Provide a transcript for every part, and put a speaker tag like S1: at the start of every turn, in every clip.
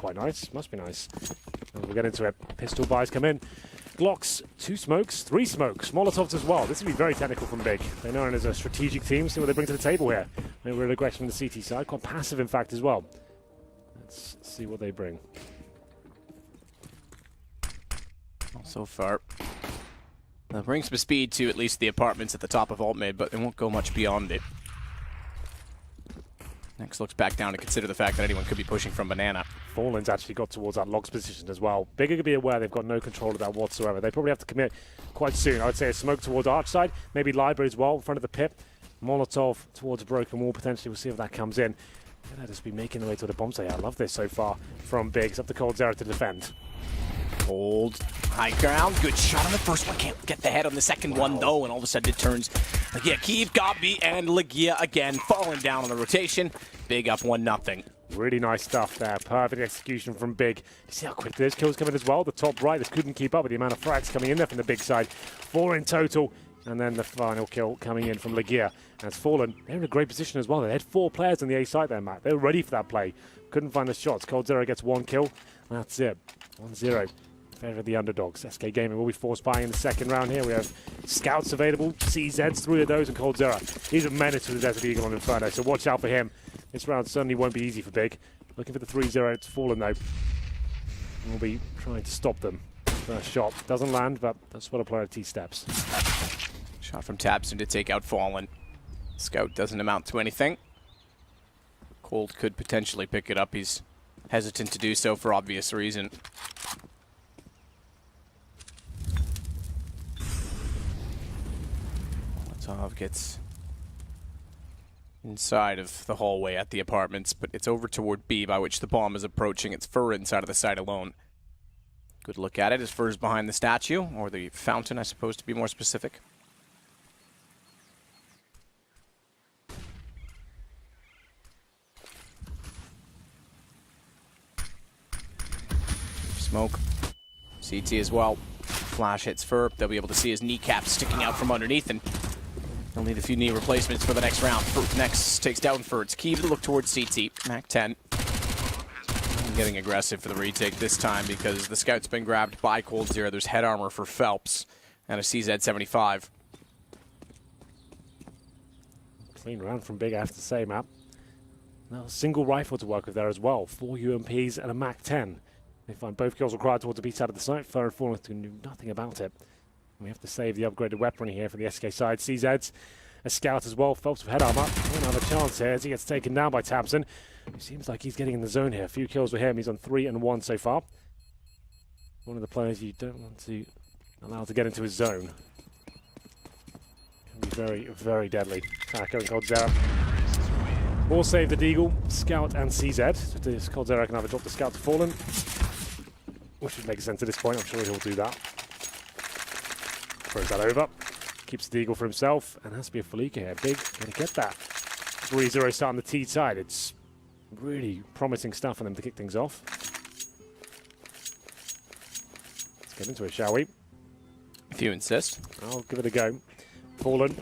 S1: quite nice. Must be nice. And we'll get into it. Pistol buys come in. Glocks, 2 smokes, 3 smokes. Molotovs as well. This will be very technical from BiG. They're known as a strategic team. See what they bring to the table here. Maybe real aggression from the CT side. Quite passive, in fact, as well. Let's see what they bring.
S2: Well, so far, that brings some speed to at least the apartments at the top of alt mid, but they won't go much beyond it. Next looks back down to consider the fact that anyone could be pushing from banana.
S1: Fallen's actually got towards that logs position as well. BiG are going to be aware they've got no control of that whatsoever. They probably have to commit quite soon. I would say a smoke towards arch side, maybe library as well, in front of the pit. Molotov towards a broken wall, potentially. We'll see if that comes in. They'll just be making their way to the bomb site. I love this so far from BiG. It's up to coldzera to defend.
S2: Hold high ground. Good shot on the first one. Can't get the head on the second one, though, and all of a sudden it turns. Legia, Kyiv, Gabi, and Legia again falling down on the rotation. BiG up 1-0.
S1: Really nice stuff there. Perfect execution from BiG. You see how quick those kills come in as well? The top right, this couldn't keep up with the amount of frags coming in there from the BiG side. 4 in total. And then the final kill coming in from Legia. As Fallen, they're in a great position as well. They had 4 players on the A side there, Matt. They were ready for that play. Couldn't find the shots. coldzera gets 1 kill. That's it. 1-0. Favor the underdogs. SK Gaming will be forced buying in the second round here. We have scouts available, CZs, 3 of those, and coldzera. He's a menace to the Desert Eagle on Inferno, so watch out for him. This round certainly won't be easy for BiG. Looking for the 3-0. It's Fallen, though. We'll be trying to stop them. First shot doesn't land, but that's what a player T-steps.
S2: Shot from Tabson to take out Fallen. Scout doesn't amount to anything. Cold could potentially pick it up. He's hesitant to do so for obvious reason. Molotov gets inside of the hallway at the apartments, but it's over toward B, by which the bomb is approaching. It's Fur inside of the site alone. Good look at it as Fur's behind the statue, or the fountain, I suppose, to be more specific. Smoke. CT as well. Flash hits Fur. They'll be able to see his kneecaps sticking out from underneath, and they'll need a few knee replacements for the next round. Fur next takes down Fur. It's Kyiv to look towards CT. Mac 10. Getting aggressive for the retake this time because the scout's been grabbed by coldzera. There's head armor for Phelps and a CZ-75.
S1: Clean round from BiG, I have to say, Matt. Now, a single rifle to work with there as well. 4 UMPs and a Mac 10. They find both kills required towards the B side of the site. Fur and Fallen can do nothing about it. And we have to save the upgraded weaponry here for the SK side. CZ's a scout as well. Phelps with head armor. Won't have a chance here as he gets taken down by Tabson. It seems like he's getting in the zone here. A few kills with him. He's on 3 and 1 so far. One of the players you don't want to allow to get into his zone. Can be very, very deadly. Going coldzera. Will save the Deagle, Scout and CZ. So this coldzera can either drop the Scout to Fallen, which would make sense at this point. I'm sure he'll do that. Throws that over. Keeps the Deagle for himself. And has to be a Felica here. BiG going to get that. 3-0 start on the T side. It's really promising stuff for them to kick things off. Let's get into it, shall we?
S2: If you insist.
S1: I'll give it a go. Fallen.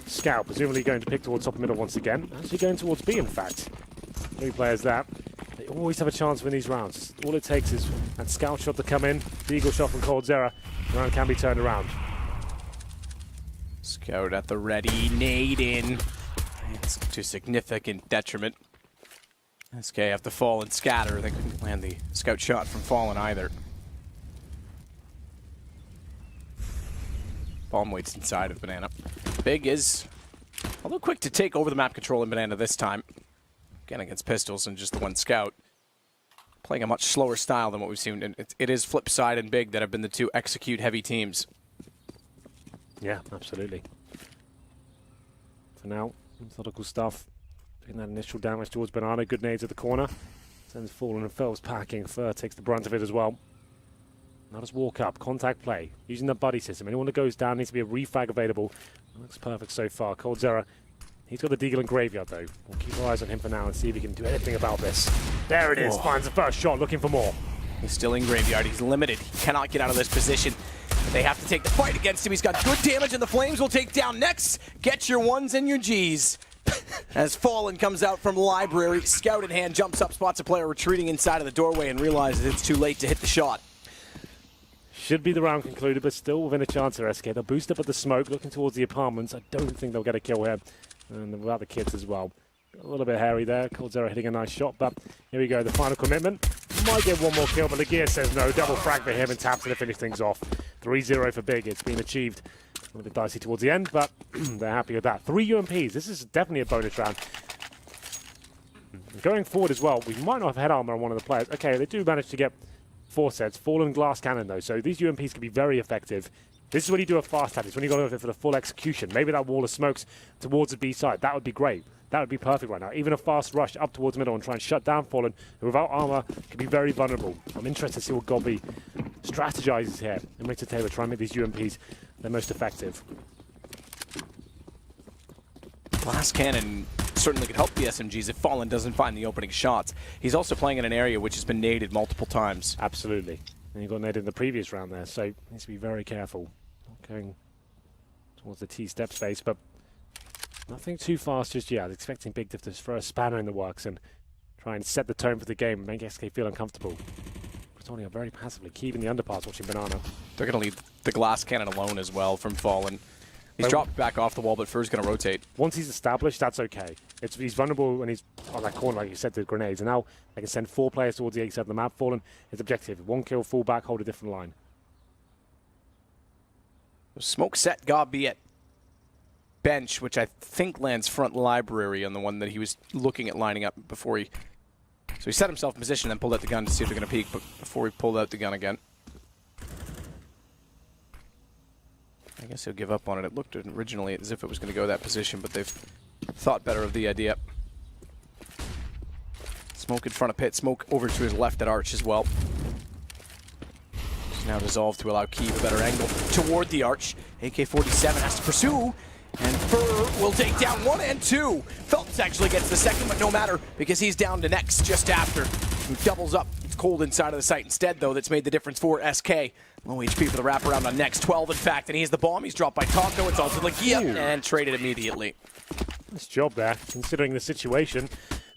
S1: Scout, presumably going to pick towards top and middle once again. Actually going towards B, in fact. 3 players there. They always have a chance in these rounds. All it takes is that Scout shot to come in, the Eagle shot from coldzera. The round can be turned around.
S2: Scout at the ready, nade in. It's to significant detriment. SK have to fall and scatter. They couldn't land the Scout shot from Fallen either. Bomb waits inside of Banana. BiG is a little quick to take over the map control in Banana this time. Again, against pistols and just the 1 scout. Playing a much slower style than what we've seen. And it is Flipside and BiG that have been the 2 execute-heavy teams.
S1: Yeah, absolutely. For now, methodical stuff. Doing that initial damage towards Banana. Good nades at the corner. Sends Fallen and Phelps packing. Fur takes the brunt of it as well. Now just walk up, contact play, using the buddy system. Anyone that goes down needs to be a refrag available. Looks perfect so far. coldzera, he's got the Deagle and Graveyard though. We'll keep our eyes on him for now and see if he can do anything about this. There it is, finds the first shot, looking for more.
S2: He's still in Graveyard, he's limited. He cannot get out of this position. They have to take the fight against him. He's got good damage and the Flames will take down next. Get your 1s and your Gs. As Fallen comes out from Library, scout in hand, jumps up, spots a player retreating inside of the doorway and realizes it's too late to hit the shot.
S1: Should be the round concluded, but still within a chance here, SK. They'll boost up at the smoke, looking towards the apartments. I don't think they'll get a kill here. And without the kids as well. A little bit hairy there. coldzera hitting a nice shot, but here we go. The final commitment. Might get one more kill, but Lagia says no. Double frag for him and taps to finish things off. 3-0 for BiG. It's been achieved. A little bit dicey towards the end, but they're happy with that. 3 UMPs. This is definitely a bonus round. Going forward as well, we might not have head armor on one of the players. Okay, they do manage to get 4 sets. Fallen glass cannon, though, so these UMPs can be very effective. This is when you do a fast tap. It's when you go over for the full execution. Maybe that wall of smokes towards the B side. That would be great. That would be perfect right now. Even a fast rush up towards middle and try and shut down Fallen, who without armor can be very vulnerable. I'm interested to see what Gobby strategizes here and makes a Taylor try and make these UMPs their most effective.
S2: Glass cannon certainly could help the SMGs if Fallen doesn't find the opening shots. He's also playing in an area which has been naded multiple times.
S1: Absolutely. And he got naded in the previous round there, so he needs to be very careful. Not going towards the T-step space, but nothing too fast just yet. I was expecting BiG to throw a spanner in the works and try and set the tone for the game and make SK feel uncomfortable. Pretonia very passively, keeping the underpass, watching Banana.
S2: They're going to leave the glass cannon alone as well from Fallen. He's dropped back off the wall, but Fur's going to rotate.
S1: Once he's established, that's okay. He's vulnerable when he's on that corner, like you said, to the grenades. And now they can send 4 players towards the A side of the map. Fallen, his objective, 1 kill, fall back, hold a different line.
S2: Smoke set Gobby at bench, which I think lands front library on the one that he was looking at lining up before he... So he set himself in position, then pulled out the gun to see if they're going to peek, but before he pulled out the gun again. I guess he'll give up on it. It looked originally as if it was going to go that position, but they've thought better of the idea. Smoke in front of pit, smoke over to his left at arch as well. Now dissolved to allow Keeve a better angle toward the arch. AK-47 has to pursue, and Fur will take down 1 and 2. Phelps actually gets the second, but no matter, because he's down to next just after. He doubles up. It's cold inside of the site instead, though. That's made the difference for SK. Low HP for the wraparound on next. 12, in fact, and he's the bomb. He's dropped by Taco. It's also Lagia, and traded immediately.
S1: Nice job there, considering the situation.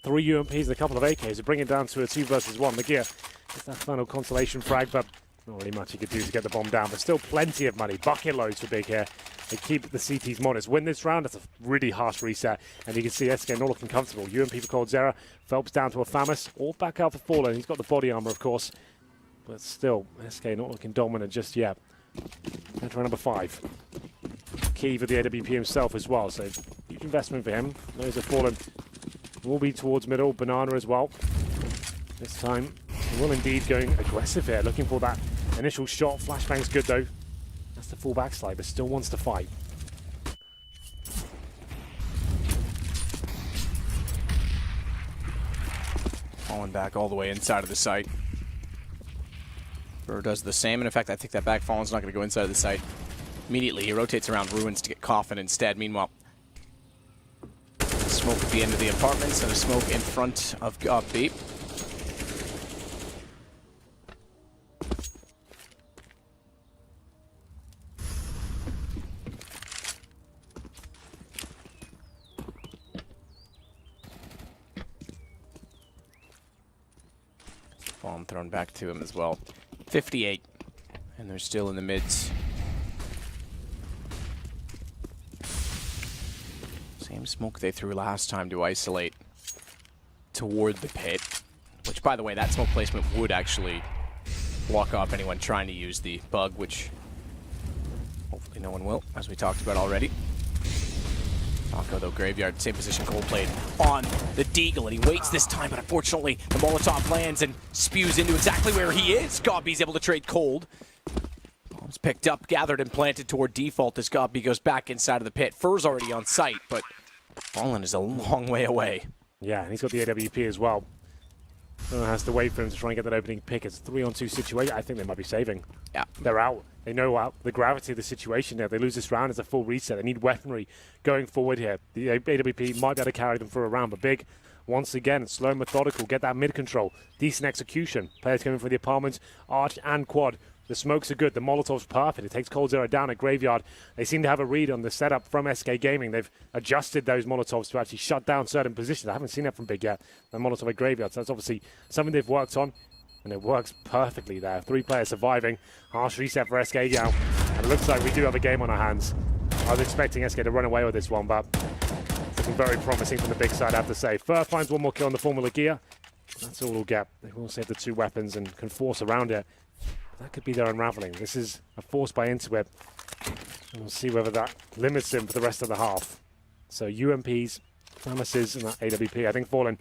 S1: 3 UMPs and a couple of AKs to bring it down to a 2 versus 1. Lagia gets that final consolation frag, but not really much he could do to get the bomb down, but still plenty of money. Bucket loads for BiG here. They keep the CTs modest. Win this round, that's a really harsh reset. And you can see SK not looking comfortable. UMP for coldzera. Phelps down to a Famus. All back out for Fallen. He's got the body armor, of course. But still, SK not looking dominant just yet. Down to number 5. Key for the AWP himself as well. So huge investment for him. Those are Fallen. Will be towards middle. Banana as well. This time, he will indeed going aggressive here. Looking for that initial shot. Flashbang's good though. That's the full backslide, but still wants to fight.
S2: Falling back all the way inside of the site. Burr does the same, and in fact, I think that back Fallen's not going to go inside of the site. Immediately, he rotates around Ruins to get Coffin instead. Meanwhile, smoke at the end of the apartments and a smoke in front of B. Bomb thrown back to him as well. 58, and they're still in the mids. Same smoke they threw last time to isolate toward the pit, which, by the way, that smoke placement would actually block off anyone trying to use the bug, which hopefully no one will, as we talked about already. Taco, though, graveyard, same position, cold played on the Deagle, and he waits this time, but unfortunately the Molotov lands and spews into exactly where he is. Gobby's able to trade cold. Bombs picked up, gathered, and planted toward default as Gobby goes back inside of the pit. Fur's already on site, but Fallen is a long way away.
S1: Yeah, and he's got the AWP as well. Someone has to wait for him to try and get that opening pick. It's a 3-on-2 situation. I think they might be saving.
S2: Yeah.
S1: They're out. They know the gravity of the situation there. They lose this round as a full reset. They need weaponry going forward here. The AWP might be able to carry them for a round, but BiG, once again, slow and methodical. Get that mid control. Decent execution. Players coming for the apartments, arch and quad. The smokes are good. The Molotov's perfect. It takes Cold Zero down at Graveyard. They seem to have a read on the setup from SK Gaming. They've adjusted those Molotovs to actually shut down certain positions. I haven't seen that from Big yet. The Molotov at Graveyard. So that's obviously something they've worked on, and it works perfectly there. 3 players surviving. Harsh reset for SK now. And it looks like we do have a game on our hands. I was expecting SK to run away with this one, but it's looking very promising from the Big side, I have to say. Fur finds one more kill on the Formula Gear. That's all we'll get. They will save the 2 weapons and can force around it. That could be their unraveling. This is a force by Intuit. And we'll see whether that limits him for the rest of the half. So UMPs, Promises, and that AWP. I think Fallen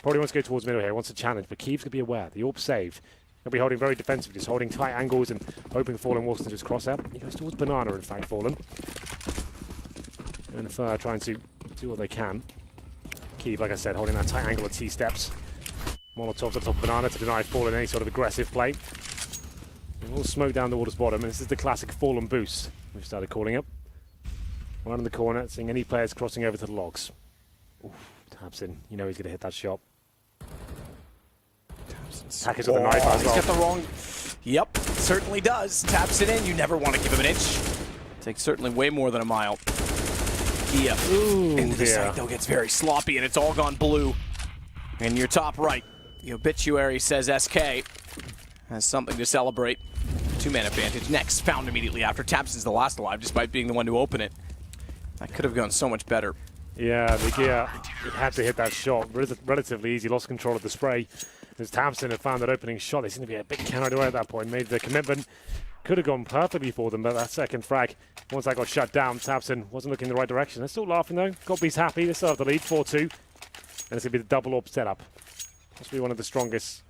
S1: probably wants to go towards middle here. Wants to challenge, but Keeve's going to be aware. The AWP saved. He'll be holding very defensively, just holding tight angles and hoping Fallen walks into his crosshair. He goes towards Banana, in fact, Fallen. And Fur trying to do what they can. Keeve, like I said, holding that tight angle at T-steps. Molotov's on top of Banana to deny Fallen any sort of aggressive play. We'll smoke down the water's bottom, and this is the classic Fallen boost, we've started calling it. Right in the corner, seeing any players crossing over to the logs. Oof, taps in. You know he's going to hit that shot. Hackers with the knife as well.
S2: He's got the wrong... Yep, certainly does. Taps it in. You never want to give him an inch. Takes certainly way more than a mile. Gia into the site, though, gets very sloppy, and it's all gone blue. In your top right, the obituary says SK has something to celebrate. 2-man advantage. Next, found immediately after. Tabson's the last alive, despite being the one to open it. That could have gone so much better.
S1: Yeah, the Gear had to hit that shot. Relatively easy. Lost control of the spray. As Tamsin had found that opening shot, they seem to be a bit carried away at that point. Made the commitment. Could have gone perfectly for them, but that second frag, once that got shut down, Tamsin wasn't looking in the right direction. They're still laughing, though. Godby's happy. They still have the lead, 4-2. And it's going to be the double AWP setup. Possibly one of the strongest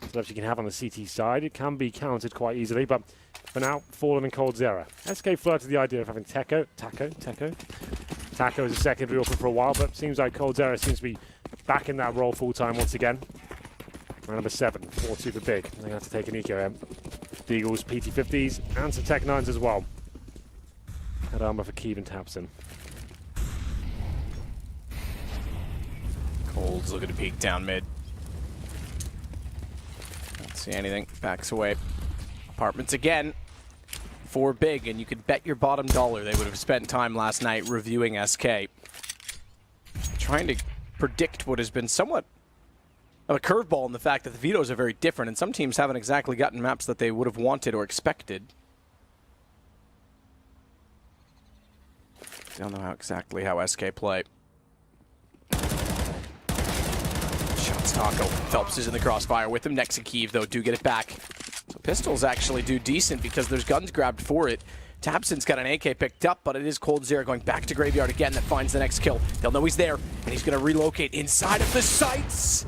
S1: setups you can have on the CT side. It can be countered quite easily, but for now, Fallen and Cold Zero. SK flirted the idea of having Taco as a secondary AWP for a while, but seems like Cold Zero seems to be back in that role full-time once again. Round number 7, 4-2 for Big. They're going to have to take an eco here. Deagles, PT-50s, and some Tech 9s as well. Head armor for Keeve and Tapson.
S2: Cold's looking to peek down mid. Don't see anything. Backs away. Apartments again for Big, and you could bet your bottom dollar they would have spent time last night reviewing SK. Trying to predict what has been somewhat of a curveball in the fact that the vetoes are very different, and some teams haven't exactly gotten maps that they would have wanted or expected. Don't know exactly how SK play. Shots Taco. Phelps is in the crossfire with him. Next to Keeve, though, do get it back. So pistols actually do decent because there's guns grabbed for it. Tabson's got an AK picked up, but it is Cold Zero going back to Graveyard again that finds the next kill. They'll know he's there, and he's going to relocate inside of the sights.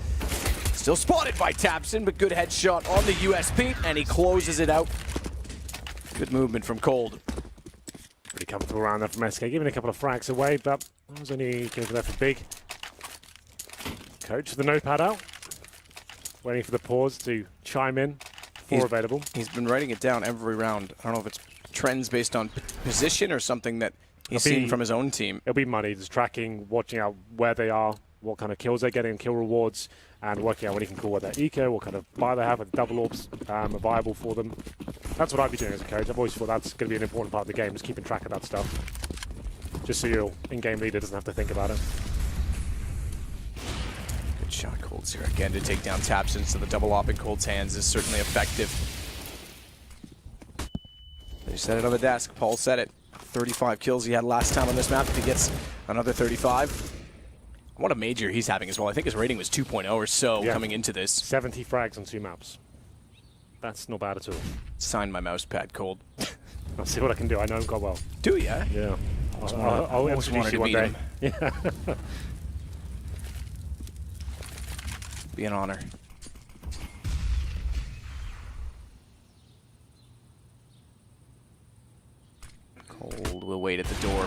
S2: Still spotted by Tabson, but good headshot on the USP, and he closes it out. Good movement from Cold.
S1: Pretty comfortable round there from SK, giving a couple of frags away, but that was only going there for Big. Coach with the notepad out, waiting for the pause to chime in. Available.
S2: He's been writing it down every round. I don't know if it's trends based on position or something that he's seen from his own team.
S1: It'll be money, just tracking, watching out where they are, what kind of kills they're getting, kill rewards, and working out when he can call what their eco, what kind of buy they have, with double AWPs are viable for them. That's what I'd be doing as a coach. I've always thought that's going to be an important part of the game, just keeping track of that stuff. Just so your in-game leader doesn't have to think about it.
S2: Good shot, Cold Zero again to take down Tapson, so the double op in Cold's hands is certainly effective. They set it on the desk. Paul said it. 35 kills he had last time on this map. If he gets another 35, what a major he's having as well. I think his rating was 2.0 or so coming into this.
S1: 70 frags on 2 maps. That's not bad at all.
S2: Sign my mouse pad, Cold.
S1: I'll see what I can do. I know him quite well.
S2: Do ya?
S1: Yeah. I'll introduce you one day. Yeah.
S2: Be an honor. Cold will wait at the door.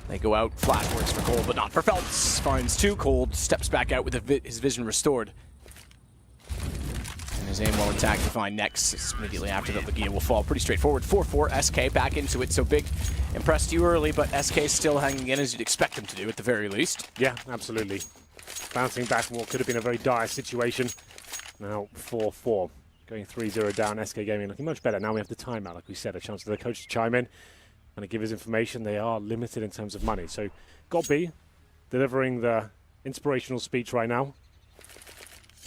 S2: They go out. Flash works for Cold, but not for Phelps. Finds 2. Cold steps back out with his vision restored. And his aim while intact to find next. Immediately after that, Lagia will fall. Pretty straightforward. 4-4. SK back into it. So Big impressed you early, but SK still hanging in as you'd expect them to do at the very least.
S1: Yeah, absolutely. Bouncing back from what could have been a very dire situation. Now 4-4. going 3-0 down. SK Gaming looking much better. Now we have the timeout, like we said, a chance for the coach to chime in and to give his information. They are limited in terms of money. So, got B delivering the inspirational speech right now,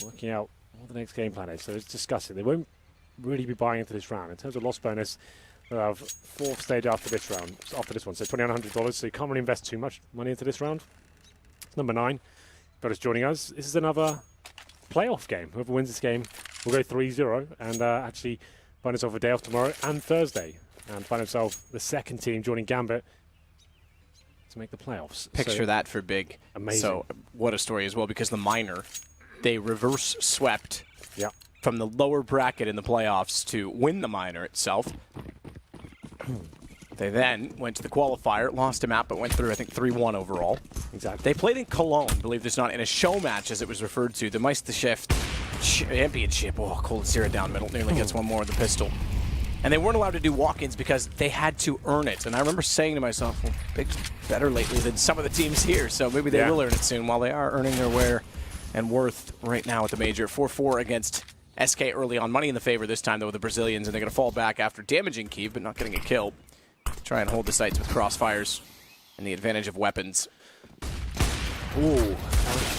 S1: working out what the next game plan is. So, it's discussing. They won't really be buying into this round. In terms of loss bonus, they'll have 4th stage after this round, after this one. So, $2,900. So, you can't really invest too much money into this round. Number 9, Brothers joining us. This is another playoff game. Whoever wins this game will go 3-0 and actually find himself a day off tomorrow and Thursday and find himself the second team joining Gambit to make the playoffs.
S2: Picture that for BiG.
S1: Amazing.
S2: So what a story as well, because the minor, they reverse swept from the lower bracket in the playoffs to win the minor itself. They then went to the qualifier, lost a map, but went through, I think, 3-1 overall.
S1: Exactly.
S2: They played in Cologne, believe this or not, in a show match, as it was referred to, the Meisterschaft Championship. Oh, Cold Zero down middle, nearly gets one more with the pistol. And they weren't allowed to do walk-ins because they had to earn it. And I remember saying to myself, well, BiG's better lately than some of the teams here, so maybe they will earn it soon, while they are earning their wear and worth right now at the Major. 4-4 against SK early on. Money in the favor this time, though, with the Brazilians, and they're going to fall back after damaging Kiev, but not getting a kill. Try and hold the sights with crossfires and the advantage of weapons.
S1: Ooh,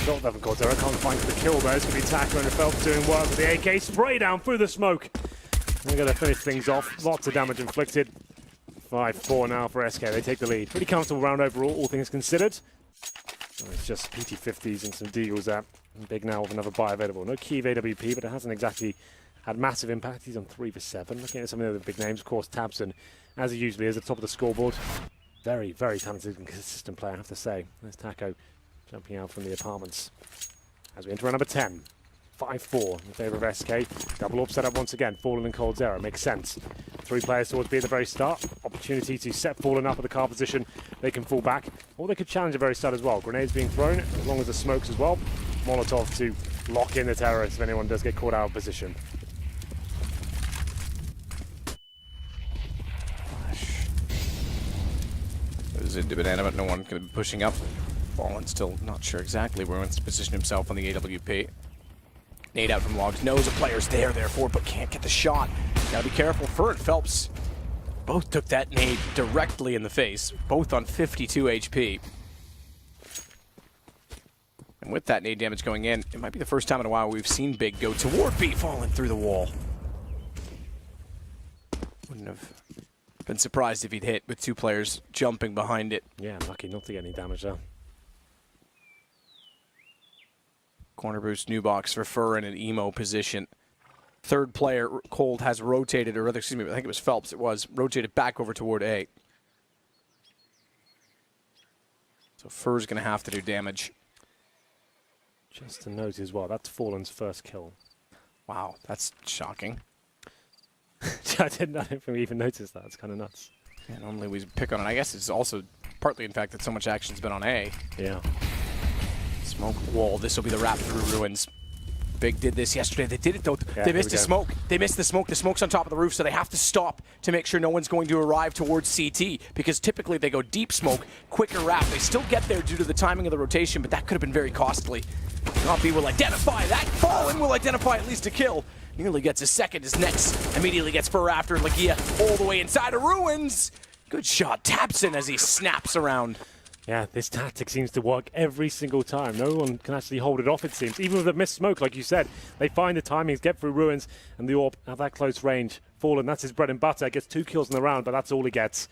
S1: shot there from Cordero. Can't find the kill, though. It's going to be Taco and Phelps doing work with the AK. Spray down through the smoke. They're going to finish things off. Lots of damage inflicted. 5-4 now for SK. They take the lead. Pretty comfortable round overall, all things considered. It's just PT50s and some deals there. And BiG now with another buy available. No Kiev AWP, but it hasn't exactly had massive impact. He's on 3 for 7. Looking at some of the other big names, of course, Tabson, as he usually is, at the top of the scoreboard. Very, very talented and consistent player, I have to say. There's Taco jumping out from the apartments. As we enter round number 10. 5-4 in favour of SK. Double up set up once again. Fallen and Cold Zero. Makes sense. 3 players towards B at the very start. Opportunity to set Fallen up at the car position. They can fall back. Or they could challenge at the very start as well. Grenades being thrown, as long as the smokes as well. Molotov to lock in the terrorists if anyone does get caught out of position.
S2: Goes into banana, but no one going to be pushing up. Fallen still not sure exactly where he wants to position himself on the AWP. Nade out from Logs, knows a player's there, therefore, but can't get the shot. Gotta be careful. Fur and Phelps both took that nade directly in the face, both on 52 HP. And with that nade damage going in, it might be the first time in a while we've seen BiG go toward B, falling through the wall. Wouldn't have been surprised if he'd hit with 2 players jumping behind it.
S1: Yeah, lucky not to get any damage there.
S2: Corner boost, new box for Fur in an emo position. Third player, Cold, has rotated, or rather, excuse me, I think it was Phelps, rotated back over toward A. So Fur's going to have to do damage.
S1: Just to note as well, that's Fallen's first kill.
S2: Wow, that's shocking.
S1: I didn't even notice that. It's kind of nuts.
S2: Yeah, normally we pick on it. I guess it's also partly in fact that so much action's been on A.
S1: Yeah.
S2: Smoke wall. This will be the wrap through ruins. BiG did this yesterday. They did it though.
S1: Yeah,
S2: they missed the smoke. They missed the smoke. The smoke's on top of the roof, so they have to stop to make sure no one's going to arrive towards CT, because typically they go deep smoke, quicker wrap. They still get there due to the timing of the rotation, but that could have been very costly. B will identify that. Fallen will identify at least a kill. Nearly gets a second. His next immediately gets Fur after Lagia all the way inside of ruins. Good shot. Tabson as he snaps around.
S1: Yeah, this tactic seems to work every single time. No one can actually hold it off, it seems. Even with a missed smoke, like you said, they find the timings, get through ruins, and the AWP at that close range. Fallen, that's his bread and butter. Gets 2 kills in the round, but that's all he gets.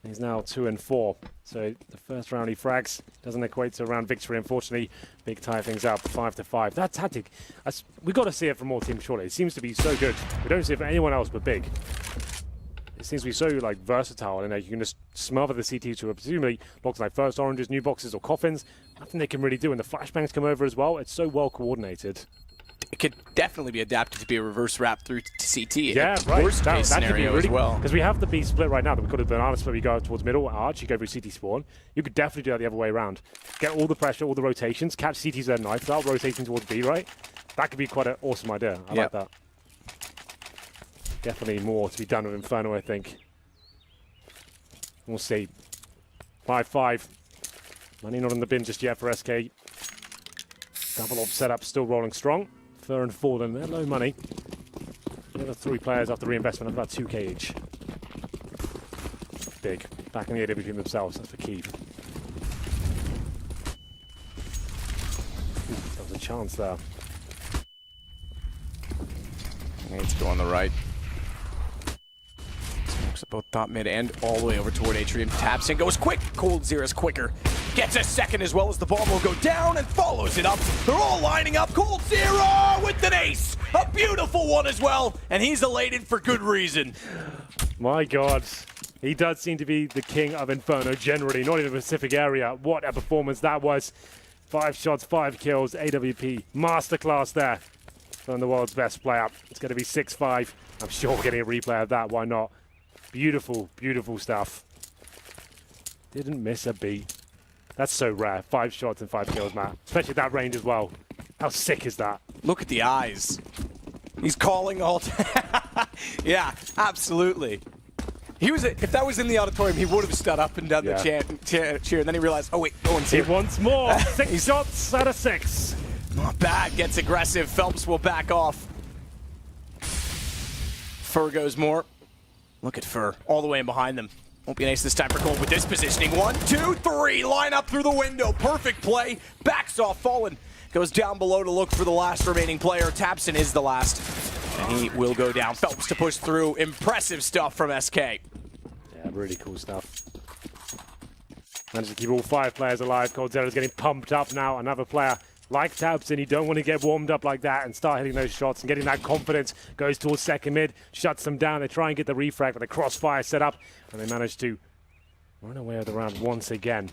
S1: He's now 2-4. So the first round he frags doesn't equate to a round victory, unfortunately. BiG tie things up 5-5. That tactic, we've got to see it from more teams, surely. It seems to be so good. We don't see it for anyone else but BiG. It seems to be so versatile, and you can just smother the CT to presumably blocks like first oranges, new boxes, or coffins. Nothing they can really do, and the flashbangs come over as well. It's so well coordinated.
S2: It could definitely be adapted to be a reverse wrap through to CT.
S1: Yeah, right.
S2: Worst case scenario
S1: really,
S2: as well.
S1: Because we have the B split right now. That we've got a banana split. We go towards middle, arch. You go through CT spawn. You could definitely do that the other way around. Get all the pressure, all the rotations. Catch CT's their knife out, rotating towards B. Right. That could be quite an awesome idea. I like that. Definitely more to be done with Inferno, I think. We'll see. 5-5. Money not in the bin just yet for SK. Double op setup still rolling strong. Fur and Fallen, they're low money. Another 3 players after reinvestment of about 2k each. Big. Back in the area between themselves. That's the key. That was a chance there.
S2: Needs to go on the right. Smokes at both top mid and all the way over toward Atrium. Taps in, goes quick. coldzera's quicker. Gets a second as well as the bomb will go down and follows it up. They're all lining up. coldzera with an ace. A beautiful one as well. And he's elated for good reason.
S1: My God. He does seem to be the king of Inferno generally, not in the Pacific area. What a performance that was. 5 shots, 5 kills. AWP masterclass there from the world's best player. It's going to be 6-5. I'm sure we're getting a replay of that. Why not? Beautiful, beautiful stuff. Didn't miss a beat. That's so rare. 5 shots and 5 kills, Matt. Especially at that range as well. How sick is that?
S2: Look at the eyes. He's calling all time. Yeah, absolutely. He was. If that was in the auditorium, he would have stood up and done the cheer. And then he realized, oh wait, no one's here.
S1: He wants more. 6 shots out of 6.
S2: Not bad. Gets aggressive. Phelps will back off. Fur goes more. Look at Fur all the way in behind them. Won't be an ace this time for Cold with this positioning. 1, 2, 3. Line up through the window. Perfect play. Backs off. Fallen goes down below to look for the last remaining player. Tapson is the last. And he will go down. Phelps to push through. Impressive stuff from SK.
S1: Yeah, really cool stuff. Managed to keep all 5 players alive. coldzera's getting pumped up now. Another player like Tapson, you don't want to get warmed up like that and start hitting those shots and getting that confidence. Goes towards second mid, shuts them down. They try and get the refrag, but the crossfire set up, and they manage to run away with the round once again.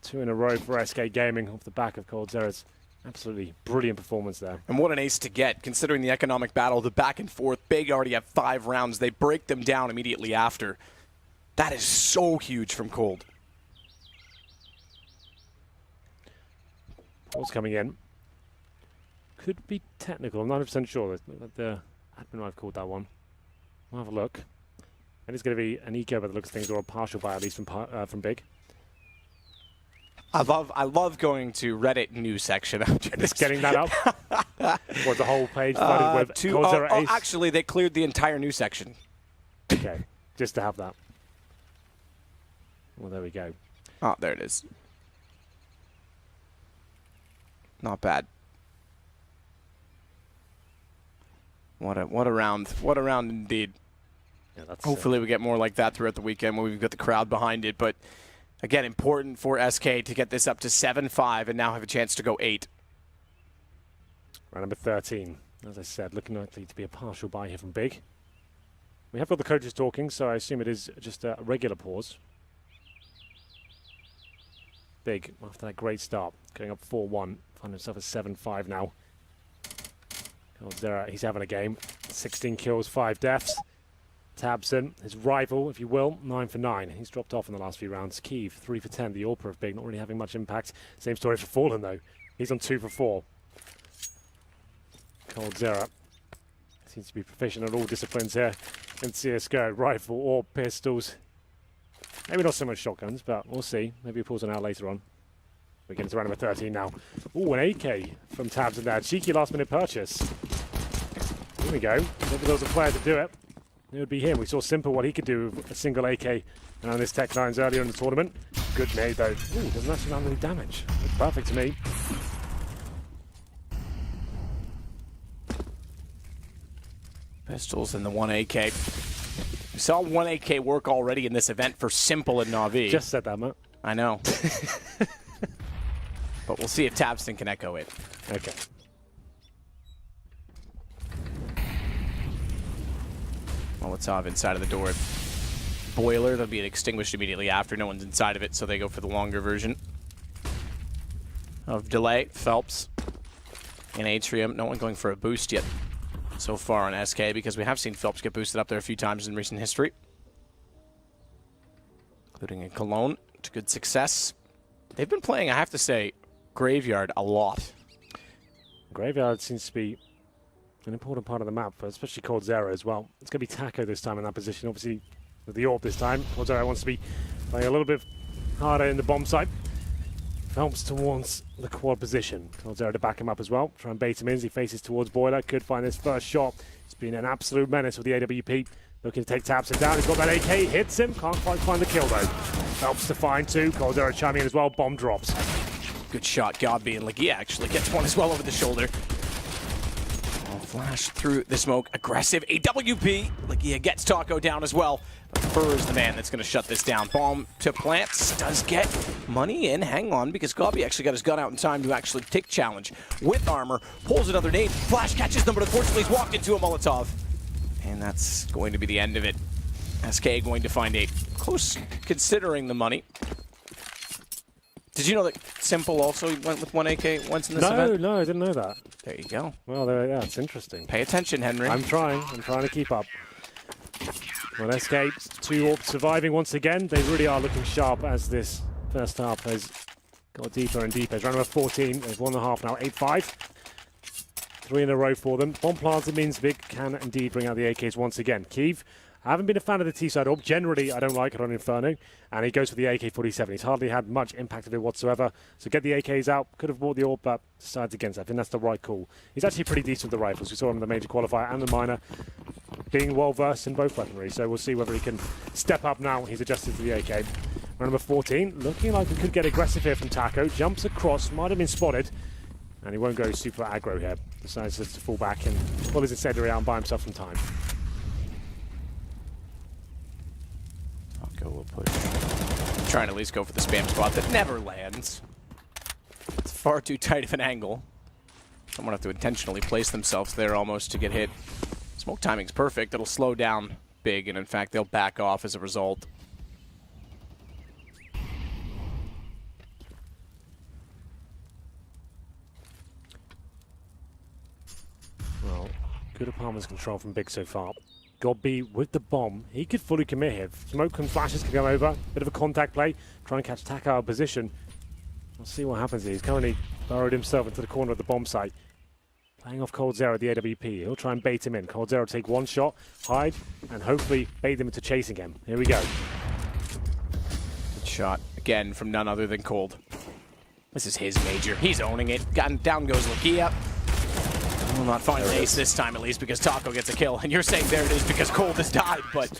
S1: 2 in a row for SK Gaming off the back of coldzera's absolutely brilliant performance there.
S2: And what an ace to get, considering the economic battle, the back and forth. BiG already have 5 rounds. They break them down immediately after. That is so huge from Cold.
S1: What's coming in? Could be technical. I'm not 100% sure. The admin might have called that one. We'll have a look. And it's going to be an eco by the looks of things, or a partial buy at least from BiG.
S2: I love going to Reddit news section after
S1: Just getting that up. Or the whole page flooded with coldzera ace.
S2: Actually, they cleared the entire news section.
S1: Okay, just to have that. Well, there we go.
S2: Oh, there it is. Not bad. What a round. What a round indeed.
S1: Yeah, that's
S2: hopefully we get more like that throughout the weekend when we've got the crowd behind it. But again, important for SK to get this up to 7-5 and now have a chance to go 8.
S1: Round number 13. As I said, looking likely to be a partial buy here from BiG. We have got the coaches talking, so I assume it is just a regular pause. BiG, after that great start, going up 4-1, find himself at 7-5 now. coldzera, he's having a game. 16 kills, 5 deaths. Tapson, his rival, if you will, 9 for 9. He's dropped off in the last few rounds. Kiev, 3 for 10. The AWPer of BiG, not really having much impact. Same story for Fallen, though. He's on 2 for 4. coldzera seems to be proficient at all disciplines here in CSGO. Rifle or pistols. Maybe not so much shotguns, but we'll see. Maybe he pulls one out later on. We're getting to round number 13 now. Ooh, an AK from Tapson there. Cheeky last-minute purchase. Here we go. Maybe there was a player to do it. It would be him. We saw Simple what he could do with a single AK and on this Tech 9s earlier in the tournament. Good nade, though. Ooh, doesn't actually land any damage. Looks perfect to me.
S2: Pistols and the 1 AK. We saw 1 AK work already in this event for Simple and Na'Vi.
S1: Just said that, Matt.
S2: I know. But we'll see if Tapson can echo it.
S1: Okay.
S2: Molotov inside of the door. Boiler, that'll be extinguished immediately after. No one's inside of it, so they go for the longer version of delay. Phelps in Atrium. No one going for a boost yet so far on SK, because we have seen Phelps get boosted up there a few times in recent history, including in Cologne to good success. They've been playing, I have to say, Graveyard a lot.
S1: Graveyard seems to be an important part of the map, especially coldzera as well. It's going to be Taco this time in that position, obviously with the AWP this time. coldzera wants to be playing a little bit harder in the bomb site. Phelps towards the quad position. coldzera to back him up as well. Try and bait him in as he faces towards Boiler. Could find his first shot. It's been an absolute menace with the AWP. Looking to take Tapson down. He's got that AK. Hits him. Can't quite find the kill though. Phelps to find two. coldzera chiming in as well. Bomb drops.
S2: Good shot, Godby, and Legia actually gets one as well over the shoulder. Flash through the smoke. Aggressive AWP. Legia gets Taco down as well. But Fur is the man that's going to shut this down. Bomb to plants. Does get money in. Hang on, because Godby actually got his gun out in time to actually take challenge with armor. Pulls another nade. Flash catches them, but unfortunately he's walked into a Molotov. And that's going to be the end of it. SK going to find a close considering the money. Did you know that Simple also went with 1 AK once in this event?
S1: No, I didn't know that.
S2: There you go.
S1: Well, yeah, it's interesting.
S2: Pay attention, Henry.
S1: I'm trying to keep up. Well, SK, 2 AWPs surviving once again. They really are looking sharp as this first half has got deeper and deeper. It's round number 14. They've won the half now, 8-5. 3 in a row for them. Bomb planted means BiG can indeed bring out the AKs once again. Kiev, I haven't been a fan of the T-side AWP. Generally, I don't like it on Inferno. And he goes for the AK-47. He's hardly had much impact of it whatsoever. So get the AKs out. Could have bought the AWP, but decides against it. I think that's the right call. He's actually pretty decent with the rifles. We saw him in the major qualifier and the minor, being well-versed in both weaponry. So we'll see whether he can step up now. He's adjusted to the AK. Round number 14, looking like we could get aggressive here from Taco. Jumps across, might have been spotted. And he won't go super aggro here. Decides just to fall back and pull his incendiary out and buy himself some time.
S2: Taco will push. Trying to at least go for the spam spot that never lands. It's far too tight of an angle. Someone have to intentionally place themselves there almost to get hit. Smoke timing's perfect. It'll slow down BiG, and in fact, they'll back off as a result.
S1: Well, good apartments control from BiG so far. Godby with the bomb. He could fully commit here. Smoke and flashes can come over. Bit of a contact play. Try and catch Taco out of position. We'll see what happens here. He's currently burrowed himself into the corner of the bomb site. Playing off coldzera, the AWP. He'll try and bait him in. coldzera will take one shot, hide, and hopefully bait him into chasing him. Here we go.
S2: Good shot, again, from none other than Cold. This is his major. He's owning it. Down goes Legia. Will not find an ace this time, at least, because Taco gets a kill. And you're saying there it is because Cold has died, but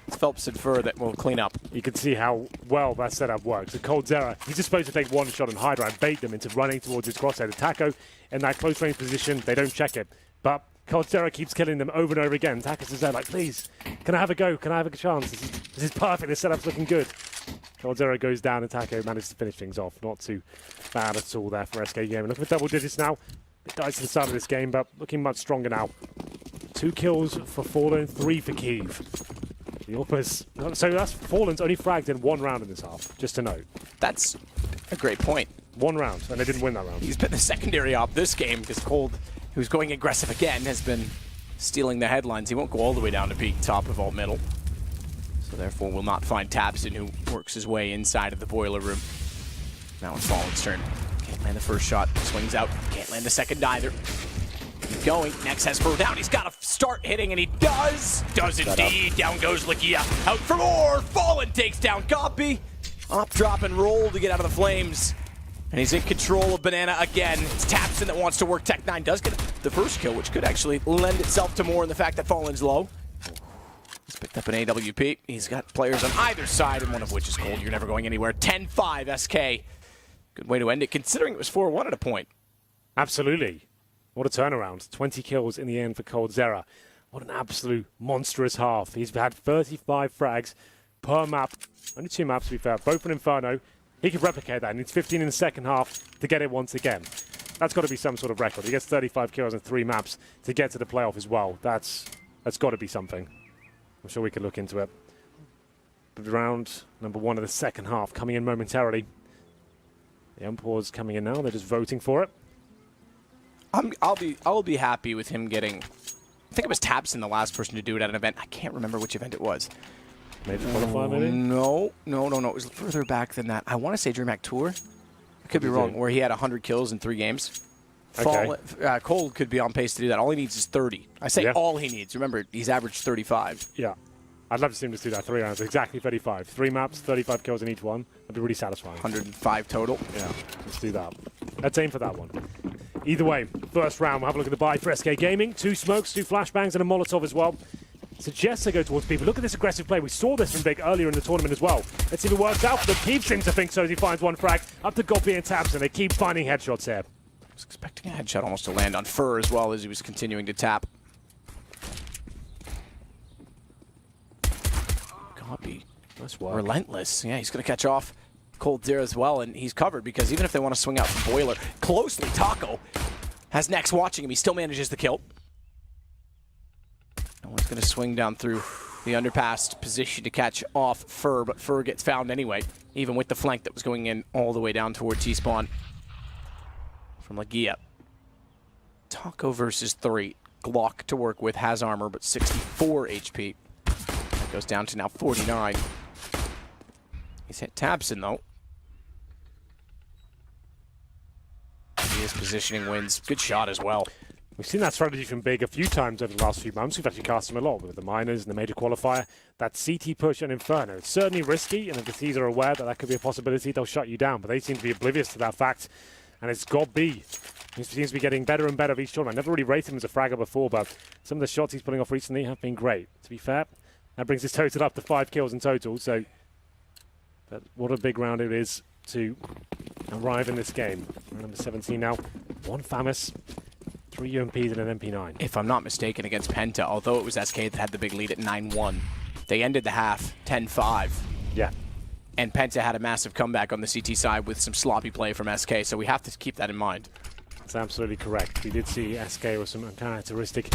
S2: it's Phelps and Fur that will clean up.
S1: You can see how well that setup works. The coldzera, he's just supposed to take one shot on Hydra and bait them into running towards his crosshair. The Taco in that close range position, they don't check it. But coldzera keeps killing them over and over again. Taco's is there like, please, can I have a go? Can I have a chance? This is perfect. This setup's looking good. coldzera goes down and Taco manages to finish things off. Not too bad at all there for SK Gaming. Looking for double digits now. Bit dicey at the start of this game, but looking much stronger now. 2 kills for Fallen, 3 for Kiev. The Orpers, so that's Fallen's only fragged in 1 round in this half, just to note.
S2: That's a great point.
S1: 1 round, and they didn't win that round.
S2: He's been the secondary op this game because Cold, who's going aggressive again, has been stealing the headlines. He won't go all the way down to peak top of alt middle. So therefore will not find Tapson, who works his way inside of the boiler room. Now it's Fallen's turn. Can't land the first shot, swings out, can't land the second either. Keep going, next has Fur down, he's got to start hitting, and he does indeed. Down goes Legia, out for more, Fallen takes down Godby. Up, drop, and roll to get out of the flames. And he's in control of Banana again. It's Tapson that wants to work. Tech9 does get the first kill, which could actually lend itself to more in the fact that Fallen's low. He's picked up an AWP. He's got players on either side, and one of which is Cold. You're never going anywhere. 10-5 SK. Good way to end it, considering it was 4-1 at a point.
S1: Absolutely. What a turnaround. 20 kills in the end for coldzera. What an absolute monstrous half. He's had 35 frags per map. Only 2 maps, to be fair. Both in Inferno. He could replicate that. He needs 15 in the second half to get it once again. That's got to be some sort of record. He gets 35 kills in 3 maps to get to the playoff as well. That's got to be something. I'm sure we could look into it. But round number 1 of the second half coming in momentarily. The umpires coming in now. They're just voting for it.
S2: I'll be happy with him getting. I think it was Tapson, the last person to do it at an event. I can't remember which event it was.
S1: Major qualifier, maybe?
S2: No. It was further back than that. I want to say DreamHack Tour. I could be wrong. Where he had 100 kills in 3 games.
S1: Okay.
S2: Cold could be on pace to do that. All he needs is 30. I say all he needs. Remember, he's averaged 35.
S1: Yeah. I'd love to see him just do that 3 rounds, exactly 35. 3 maps, 35 kills in each one. That'd be really satisfying.
S2: 105 total.
S1: Yeah, let's do that. Let's aim for that one. Either way, first round, we'll have a look at the buy for SK Gaming. 2 smokes, 2 flashbangs, and a Molotov as well. Suggests they go towards people. Look at this aggressive play. We saw this from BiG earlier in the tournament as well. Let's see if it works out for them. Keeps seems to think so as he finds one frag. Up to Godby and Taps, and they keep finding headshots here.
S2: I was expecting a headshot almost to land on Fur as well as he was continuing to tap. Godby.
S1: Nice work.
S2: Relentless. Yeah, he's going to catch off Cold there as well, and he's covered because even if they want to swing out from Boiler closely, Taco has Nex watching him. He still manages the kill. No one's going to swing down through the underpass position to catch off Fur, but Fur gets found anyway, even with the flank that was going in all the way down toward T-spawn from Lagia. Taco versus 3. Glock to work with, has armor, but 64 HP. That goes down to now 49. He's hit Tabson, though. His positioning wins. Good shot as well.
S1: We've seen that strategy from BiG a few times over the last few months. We've actually cast them a lot with the minors and the major qualifier. That CT push and Inferno. It's certainly risky, and if the T's are aware that that could be a possibility, they'll shut you down. But they seem to be oblivious to that fact. And it's Godby. He seems to be getting better and better each tournament. I never really rated him as a fragger before, but some of the shots he's pulling off recently have been great. To be fair, that brings his total up to 5 kills in total. So, but what a big round it is to arrive in this game. Round number 17 now. 1 FAMAS. 3 UMPs and an MP9.
S2: If I'm not mistaken, against Penta, although it was SK that had the big lead at 9-1, they ended the half 10-5.
S1: Yeah.
S2: And Penta had a massive comeback on the CT side with some sloppy play from SK, so we have to keep that in mind.
S1: That's absolutely correct. We did see SK with some uncharacteristic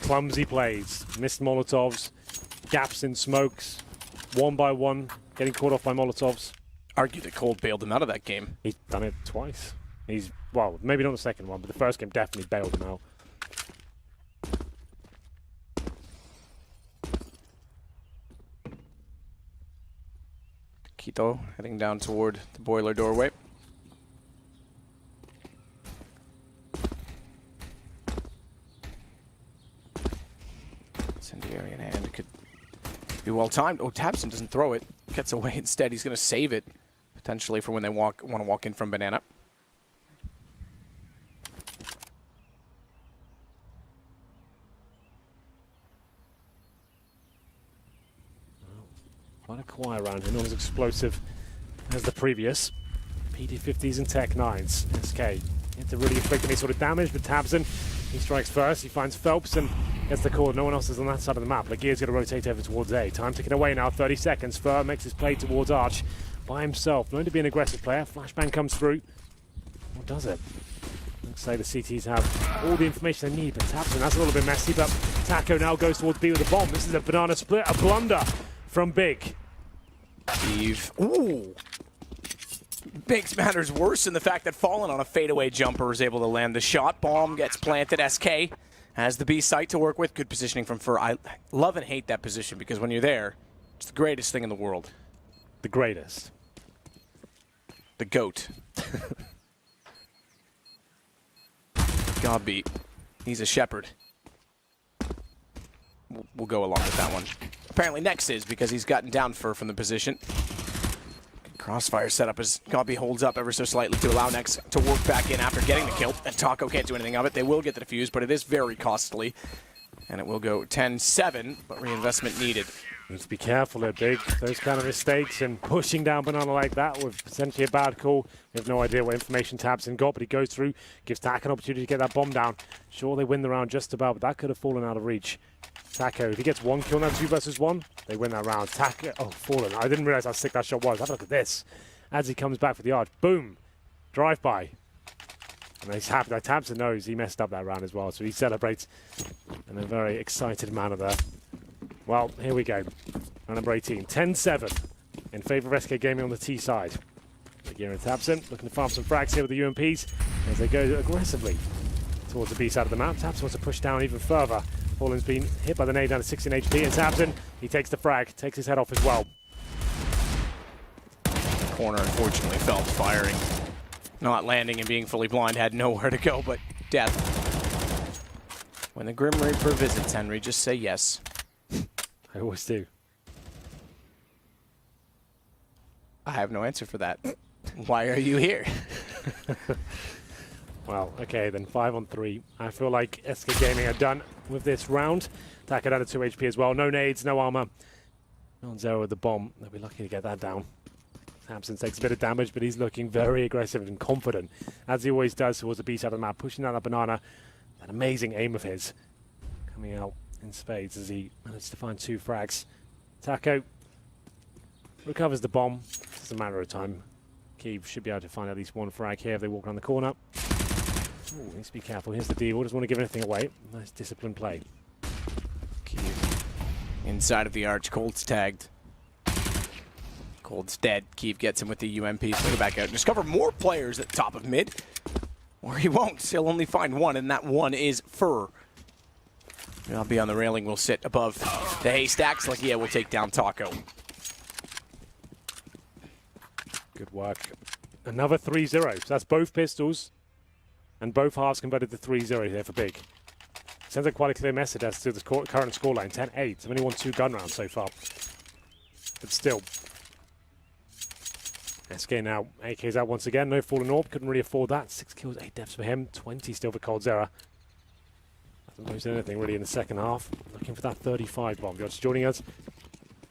S1: clumsy plays. Missed Molotovs, gaps in smokes, 1 by 1, getting caught off by Molotovs.
S2: Argue that Cold bailed him out of that game.
S1: He's done it twice. He's, well, maybe not the second one, but the first game definitely bailed him out.
S2: Quito heading down toward the boiler doorway. Incendiary in hand. It could be well timed. Oh, Tabson doesn't throw it. Gets away instead. He's going to save it potentially for when they want to walk in from Banana.
S1: Quite a quiet round here, not as explosive as the previous. PD50s and Tech 9s. SK yet to really inflict any sort of damage, but Tabson, he strikes first, he finds Phelps and gets the call. No one else is on that side of the map. Lagia's going to rotate over towards A. Time ticking away now, 30 seconds. Fur makes his play towards Arch by himself. Known to be an aggressive player. Flashbang comes through. What does it? Looks like the CTs have all the information they need, but Tabson, that's a little bit messy, but Taco now goes towards B with a bomb. This is a banana split, a blunder from BiG.
S2: Steve. Ooh. Makes matters worse in the fact that Fallen on a fadeaway jumper is able to land the shot. Bomb gets planted. SK has the B site to work with. Good positioning from Fur. I love and hate that position because when you're there, it's the greatest thing in the world.
S1: The greatest.
S2: The GOAT. Godby. He's a shepherd. We'll go along with that one. Apparently Nex is because he's gotten down Fur from the position. Crossfire setup as Godby holds up ever so slightly to allow Nex to work back in after getting the kill. And Taco can't do anything of it. They will get the defuse, but it is very costly. And it will go 10-7, but reinvestment needed.
S1: Need to be careful at BiG. Those kind of mistakes and pushing down Banana like that with potentially a bad call. We have no idea what information Tabson got, but he goes through, gives Tak an opportunity to get that bomb down. Sure, they win the round just about, but that could have fallen out of reach. Taco, if he gets 1 kill now, 2 versus 1, they win that round. Taco, oh, fallen. I didn't realize how sick that shot was. Have a look at this. As he comes back for the arch, boom, drive-by. And he's happy that Tabson knows he messed up that round as well, so he celebrates in a very excited manner there. Well, here we go. Round number 18, 10-7 in favor of SK Gaming on the T side. Lagia and Tabson looking to farm some frags here with the UMPs as they go aggressively towards the B side of the map. Tabson wants to push down even further. Fallen's been hit by the nade down to 16 HP, and Tabson, he takes the frag, takes his head off as well.
S2: The corner, unfortunately, felt firing. Not landing and being fully blind, had nowhere to go but death. When the Grim Reaper visits, Henry, just say yes.
S1: I always do.
S2: I have no answer for that. Why are you here?
S1: Well, okay, then 5 on 3. I feel like SK Gaming are done with this round. Taka down to 2 HP as well. No nades, no armor. On 0 with the bomb. They'll be lucky to get that down. Hampson takes a bit of damage, but he's looking very aggressive and confident, as he always does towards the B side of the map, pushing down that banana. That amazing aim of his coming out in spades as he manages to find 2 frags. Taco recovers the bomb. It's a matter of time. Keeve should be able to find at least 1 frag here if they walk around the corner. Ooh, needs to be careful. Here's the deal. Doesn't want to give anything away. Nice disciplined play.
S2: Keeve inside of the arch. Cold's tagged. Cold's dead. Keeve gets him with the UMP. Swing it back out. Discover more players at the top of mid. Or he won't. He'll only find 1, and that 1 is Fur. I'll be on the railing. We'll sit above the haystacks. Like, yeah, we'll take down Taco.
S1: Good work. Another 3-0. So that's both pistols. And both halves converted to 3-0 here for Big. Sends out quite a clear message as to the current scoreline. 10-8. They've only won 2 gun rounds so far. But still. SK now. AK's out once again. No fallen orb. Couldn't really afford that. 6 kills, 8 deaths for him. 20 still for coldzera. Hasn't posted anything really in the second half. Looking for that 35 bomb. You're just joining us.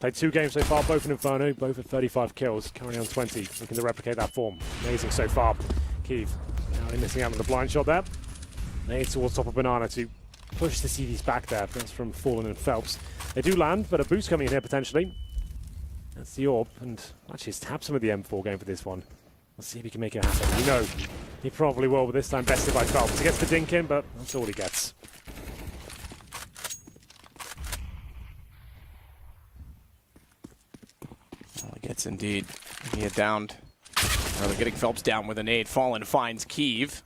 S1: Played 2 games so far, both in Inferno, both at 35 kills. Currently on 20. Looking to replicate that form. Amazing so far. Keeve. Now they're missing out on the blind shot there. Nade towards top of banana to push the CDs back there. That's from Fallen and Phelps. They do land, but a boost coming in here potentially. That's the orb, and actually it's taps him with the M4 going for this one. Let's see if he can make it happen. You know, he probably will, but this time bested by Phelps. He gets the dink in, but that's all he gets.
S2: Well, he gets indeed. He had downed. They're getting Phelps down with a nade. Fallen finds Keeve.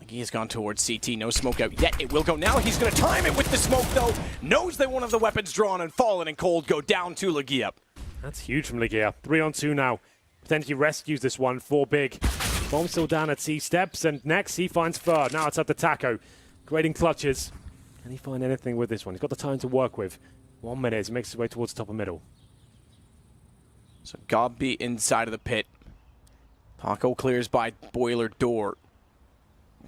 S2: He has gone towards CT. No smoke out yet. It will go now. He's going to time it with the smoke, though. Knows that one of the weapons drawn, and Fallen and Cold go down to Legia.
S1: That's huge from Legia. 3 on 2 now. Potentially rescues this one for Big. Bomb still down at C steps, and next he finds Fur. Now it's up to Taco. Grading clutches. Can he find anything with this one? He's got the time to work with. 1 minute. He makes his way towards the top of middle.
S2: So Gobby inside of the pit. Taco clears by boiler door.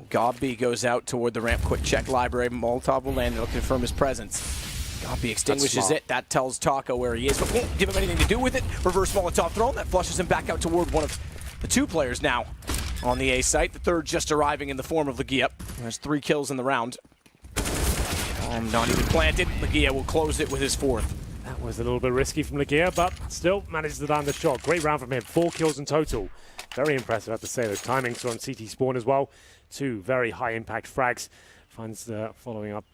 S2: Gobby goes out toward the ramp. Quick check library. Molotov will land. It'll confirm his presence. Gobby extinguishes it. That tells Taco where he is, but won't give him anything to do with it. Reverse Molotov thrown. That flushes him back out toward one of the 2 players now on the A site. The 3rd just arriving in the form of Legia. There's 3 kills in the round. Not even planted. Legia will close it with his 4th.
S1: That was a little bit risky from Legia, but still manages to land the shot. Great round from him. 4 kills in total. Very impressive, I have to say. Those timings were on CT spawn as well. 2 very high impact frags. Finds the following up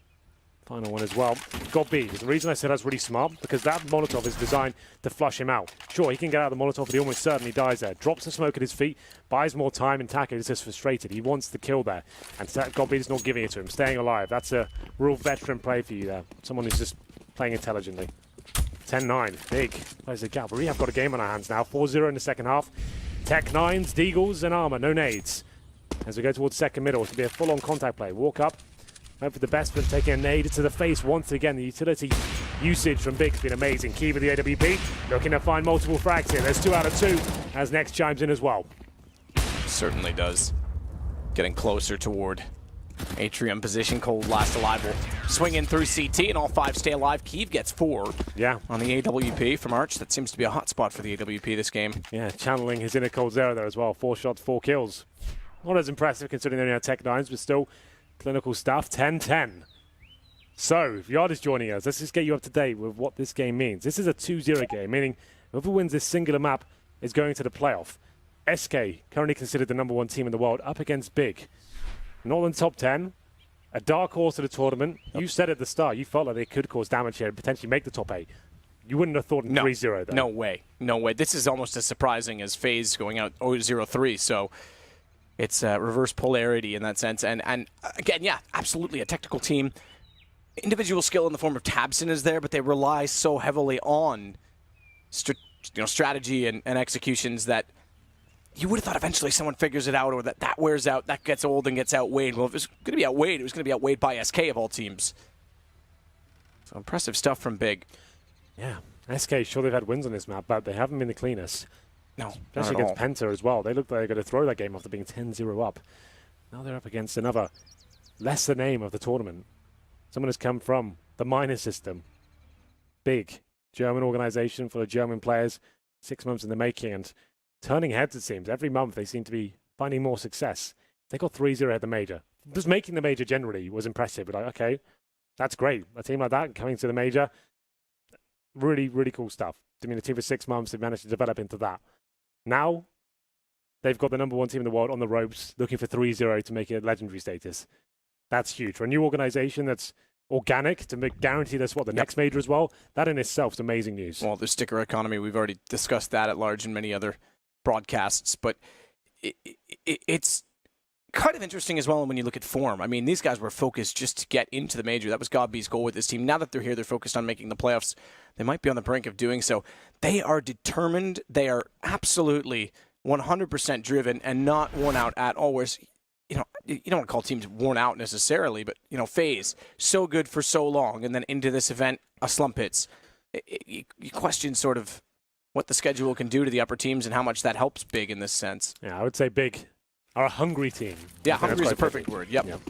S1: final one as well. Got B. The reason I said that's really smart, because that Molotov is designed to flush him out. Sure, he can get out of the Molotov, but he almost certainly dies there. Drops the smoke at his feet, buys more time, and Taco is just frustrated. He wants the kill there. And Got B is not giving it to him, staying alive. That's a real veteran play for you there. Someone who's just playing intelligently. 10-9. Big. Plays the gap. We have got a game on our hands now. 4-0 in the second half. Tech 9s, Deagles, and armor. No nades. As we go towards second middle, to be a full-on contact play. Walk up, hope for the best, but taking a nade to the face once again. The utility usage from Big's been amazing. Key with the AWP, looking to find multiple frags here. There's 2 out of 2, as next chimes in as well.
S2: Certainly does. Getting closer toward Atrium position. Cold last alive will swing in through CT, and all 5 stay alive. Keeve gets 4 on the AWP from Arch. That seems to be a hot spot for the AWP this game.
S1: Yeah, channeling his inner coldzera there as well. 4 shots, 4 kills. Not as impressive considering they only have Tech 9s, but still clinical stuff. 10-10. So, if you're just joining us, let's just get you up to date with what this game means. This is a 2-0 game, meaning whoever wins this singular map is going to the playoff. SK, currently considered the #1 team in the world, up against Big. Not in top 10, a dark horse of the tournament. You said at the start, you felt like they could cause damage here and potentially make the top 8. You wouldn't have thought in 3-0 though.
S2: No way. No way. This is almost as surprising as FaZe going out 0-3, so it's reverse polarity in that sense. And again, yeah, absolutely a technical team. Individual skill in the form of Tabson is there, but they rely so heavily on strategy and executions that you would have thought eventually someone figures it out, or that wears out, that gets old and gets outweighed. Well, if it was going to be outweighed, it was going to be outweighed by SK of all teams. So impressive stuff from Big.
S1: Yeah, SK, sure they've had wins on this map, but they haven't been the cleanest.
S2: No,
S1: Especially
S2: not at
S1: against
S2: all.
S1: Penta as well. They looked like they're going to throw that game after being 10-0 up. Now they're up against another lesser name of the tournament. Someone has come from the minor system. Big German organization full of German players. 6 months in the making and turning heads, it seems. Every month they seem to be finding more success. They got 3-0 at the major. Just making the major generally was impressive. But like, okay, that's great. A team like that coming to the major, really, really cool stuff. I mean, a team for 6 months, they've managed to develop into that. Now, they've got the #1 team in the world on the ropes, looking for 3-0 to make it legendary status. That's huge. For a new organization that's organic, to guarantee this, the next major as well, that in itself is amazing news.
S2: Well, the sticker economy, we've already discussed that at large in many other broadcasts, but it's kind of interesting as well when you look at form. I mean, these guys were focused just to get into the major. That was Godby's goal with this team. Now that they're here, they're focused on making the playoffs. They might be on the brink of doing so. They are determined. They are absolutely 100% driven and not worn out at all. Whereas, you don't want to call teams worn out necessarily, but, FaZe, so good for so long, and then into this event, a slump hits. You question sort of what the schedule can do to the upper teams and how much that helps Big in this sense.
S1: Yeah, I would say Big are a hungry team.
S2: Yeah, hungry is a perfect word. Yep.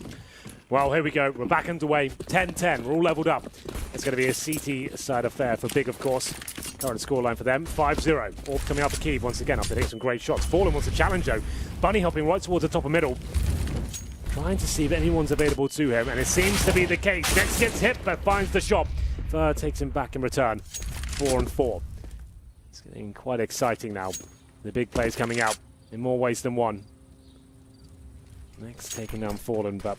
S1: Well, here we go. We're back underway. 10-10. We're all leveled up. It's going to be a CT side affair for Big, of course. Current scoreline for them, 5-0. All coming up the key once again after hitting some great shots. Fallen wants a challenge, though. Bunny hopping right towards the top of middle. Trying to see if anyone's available to him, and it seems to be the case. Next gets hit, but finds the shot. Fur takes him back in return. 4-4. It's getting quite exciting now. The big players coming out in more ways than one. Next taking down Fallen, but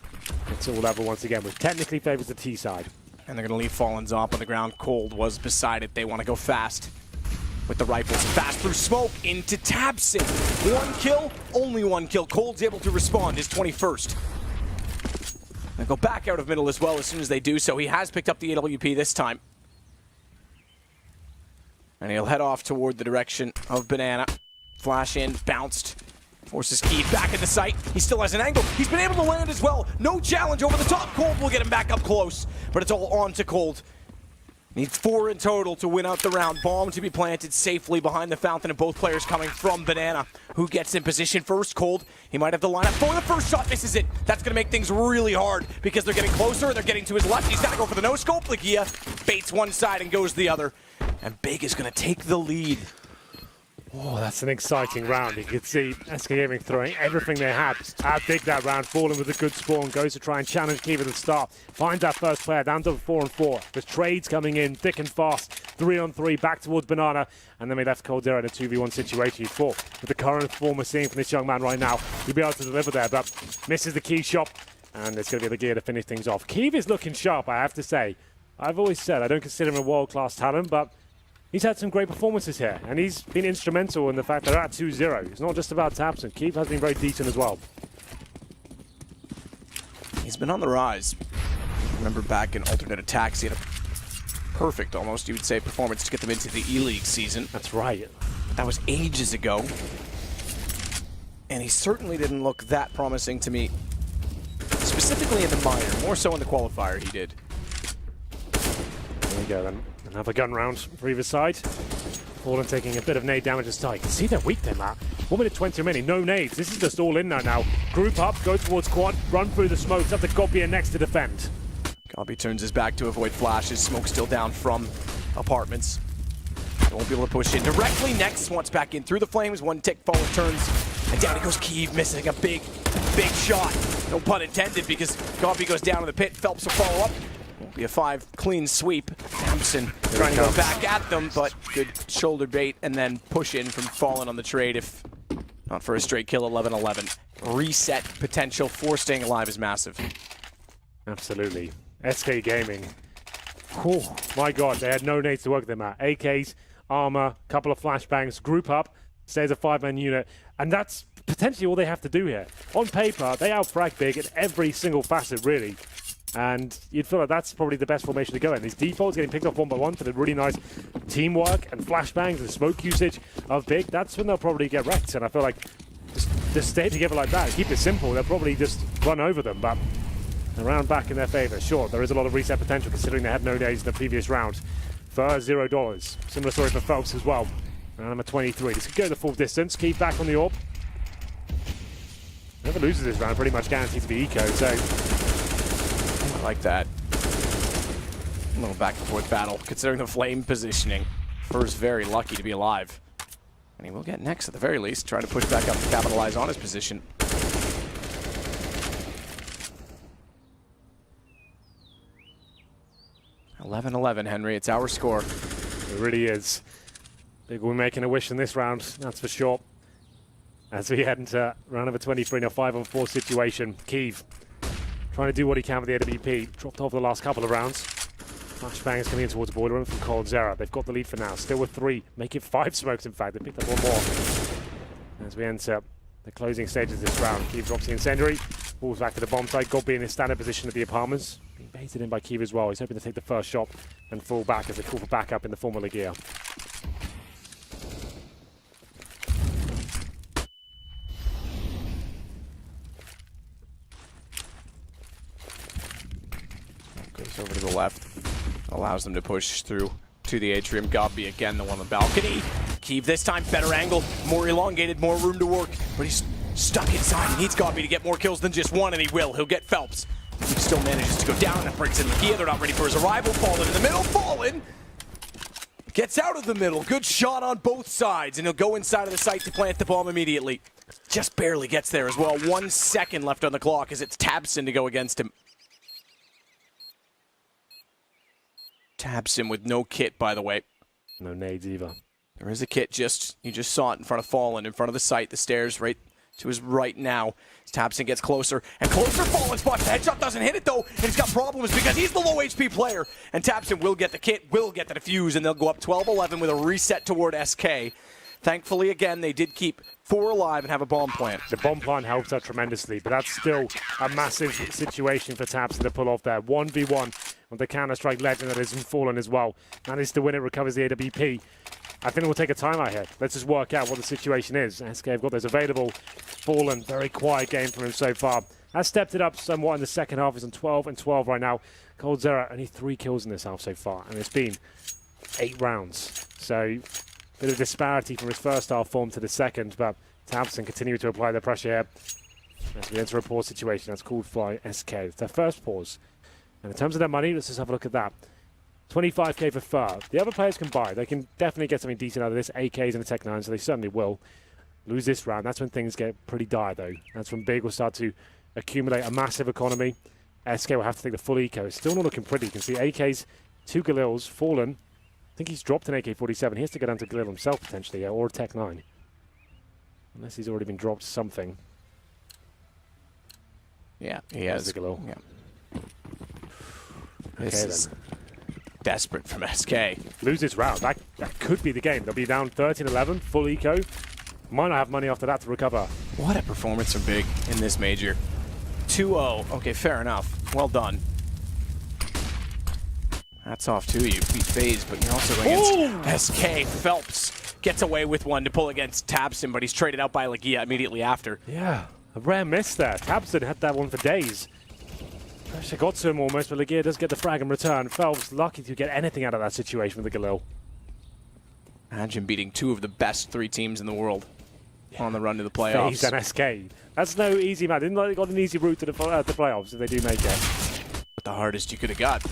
S1: it's all level once again, which technically favors the T side.
S2: And they're going to leave Fallen's up on the ground. Cold was beside it. They want to go fast with the rifles. Fast through smoke into Tabson. 1 kill, only 1 kill. Cold's able to respond, his 21st. They go back out of middle as well as soon as they do so. He has picked up the AWP this time. And he'll head off toward the direction of Banana. Flash in, bounced. Forces Key back in the sight. He still has an angle. He's been able to land as well. No challenge over the top. Cold will get him back up close. But it's all on to Cold. Needs 4 in total to win out the round. Bomb to be planted safely behind the fountain, and both players coming from Banana. Who gets in position first? Cold. He might have the lineup for the first shot. Misses it. That's going to make things really hard because they're getting closer and they're getting to his left. He's got to go for the no-scope. Legia baits one side and goes the other. And Big is going to take the lead.
S1: Oh, that's an exciting round. You can see SK Gaming throwing everything they had at Big that round. Fallen with a good spawn, goes to try and challenge Keith at the start. Finds that first player down to 4-4. There's trades coming in thick and fast. 3-on-3 back towards Banana. And then we left Cold Zero in a 2v1 situation. You'd thought with the current form we're seeing from this young man right now, he'll be able to deliver there, but misses the key shot. And it's going to be the gear to finish things off. Keith is looking sharp, I have to say. I've always said I don't consider him a world-class talent, but he's had some great performances here, and he's been instrumental in the fact that they're at 2-0. It's not just about Tabson. Keith has been very decent as well.
S2: He's been on the rise. Remember back in Alternate Attacks, he had a perfect, almost, you would say, performance to get them into the E-League season.
S1: That's right.
S2: That was ages ago. And he certainly didn't look that promising to me, specifically in the minor. More so in the qualifier, he did.
S1: There we go then. Another gun round for either side. Fallen taking a bit of nade damage to start. You can see they're weak there, Matt. 1 minute 20 remaining, no nades. This is just all in there now. Group up, go towards quad, run through the smokes. Have the Godby next to defend.
S2: Godby turns his back to avoid flashes. Smoke still down from apartments. They won't be able to push in directly. Next, wants back in through the flames. 1 tick, Fallen turns. And down he goes Kiev, missing a big shot. No pun intended, because Godby goes down in the pit. Phelps will follow up. Won't be a 5 clean sweep. Thompson trying to go back at them, but good shoulder bait and then push in from Fallen on the trade, if not for a straight kill. 11-11. Reset potential for staying alive is massive.
S1: Absolutely. SK Gaming. Oh my god, they had no nades to work them at. AKs, armor, couple of flashbangs, group up, stays a 5-man unit, and that's potentially all they have to do here. On paper, they outfrag Big in every single facet, really. And you'd feel like that's probably the best formation to go in. These defaults getting picked off 1 by 1 for the really nice teamwork and flashbangs and smoke usage of Big. That's when they'll probably get wrecked. And I feel like just stay together like that, keep it simple, they'll probably just run over them. But the round back in their favor. Sure, there is a lot of reset potential considering they had no days in the previous round. for $0. Similar story for Phelps as well. Round number 23. This could go the full distance. Keep back on the orb. Whoever loses this round pretty much guaranteed to be eco, so...
S2: I like that. A little back and forth battle, considering the flame positioning. Fur's very lucky to be alive. And he will get next at the very least, try to push back up to capitalize on his position. $11-11, Henry. It's our score.
S1: It really is. Big will be making a wish in this round, that's for sure. As we head into round number 23 in a 5-on-4 situation. Kiev trying to do what he can with the AWP. Dropped off the last couple of rounds. Flashbangs coming in towards the boiler room from coldzera. They've got the lead for now. Still with 3. Make it 5 smokes, in fact. They picked up one more. As we enter the closing stages of this round, Kiev drops the incendiary. Falls back to the bomb site. Godby in his standard position at the apartments. Being baited in by Kiev as well. He's hoping to take the first shot and fall back as they call for backup in the form of Legia.
S2: Goes over to the left. Allows them to push through to the atrium. Godby again, the one on the balcony. Kiev this time, better angle, more elongated, more room to work. But he's stuck inside. He needs Godby to get more kills than just one, and he will. He'll get Phelps. He still manages to go down. That brings in Legia. They're not ready for his arrival. Fallen in the middle. Fallen gets out of the middle. Good shot on both sides, and he'll go inside of the site to plant the bomb immediately. Just barely gets there as well. 1 second left on the clock as it's Tabson to go against him. Tabson with no kit, by the way.
S1: No nades either.
S2: There is a kit, you just saw it in front of Fallen, in front of the site, the stairs right to his right now. As Tabson gets closer and closer. Fallen spots. The headshot doesn't hit it though, and he's got problems because he's the low HP player. And Tabson will get the kit, will get the defuse, and they'll go up 12-11 with a reset toward SK. Thankfully, again, they did keep 4 alive and have a bomb plant.
S1: The bomb plant helped out tremendously, but that's still a massive situation for Tabson to pull off there. 1v1 with the Counter-Strike legend that isn't Fallen as well. Managed to win it, recovers the AWP. I think we'll take a timeout here. Let's just work out what the situation is. SK have got those available. Fallen, very quiet game from him so far. Has stepped it up somewhat in the second half. He's on 12-12 right now. coldzera, only 3 kills in this half so far, and it's been 8 rounds. So, bit of disparity from his first half form to the second, but Tabson continue to apply the pressure here. As we enter a pause situation, that's called Fly SK. It's their first pause. And in terms of their money, let's just have a look at that. 25k for Fur. The other players can buy. They can definitely get something decent out of this. AKs and a Tech 9, so they certainly will. Lose this round. That's when things get pretty dire, though. That's when BiG will start to accumulate a massive economy. SK will have to take the full eco. It's still not looking pretty. You can see AKs, 2 Galils, Fallen. I think he's dropped an AK-47. He has to go down to Galil himself, potentially, or a Tech 9. Unless he's already been dropped something.
S2: Yeah, he has.
S1: The Galil.
S2: Yeah.
S1: Okay,
S2: this is desperate from SK.
S1: Lose this round. That could be the game. They'll be down 13-11, full eco. Might not have money after that to recover.
S2: What a performance from BiG in this major. 2-0. Okay, fair enough. Well done. Hats off to you. Beat FaZe, but you're also going against SK. Phelps gets away with one to pull against Tabson, but he's traded out by Legia immediately after.
S1: Yeah, a rare miss there. Tabson had that one for days. Pressure got to him almost, but Legia does get the frag in return. Phelps lucky to get anything out of that situation with the Galil.
S2: Imagine beating 2 of the best 3 teams in the world on the run to the playoffs.
S1: FaZe and SK. That's no easy match. Didn't they got an easy route to the playoffs if they do make it.
S2: But the hardest you could have got.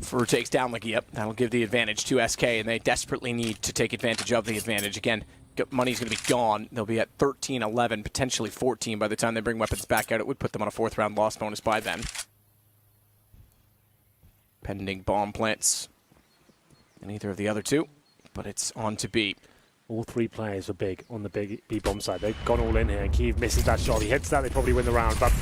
S2: Fur takes down Legia. That'll give the advantage to SK, and they desperately need to take advantage of the advantage. Again, money's going to be gone. They'll be at 13-11, potentially 14 by the time they bring weapons back out. It would put them on a 4th round loss bonus by then. Pending bomb plants in either of the other 2, but it's on to B.
S1: All 3 players are BiG on the big B bomb side. They've gone all in here, and Kiev misses that shot. He hits that, they probably win the round, but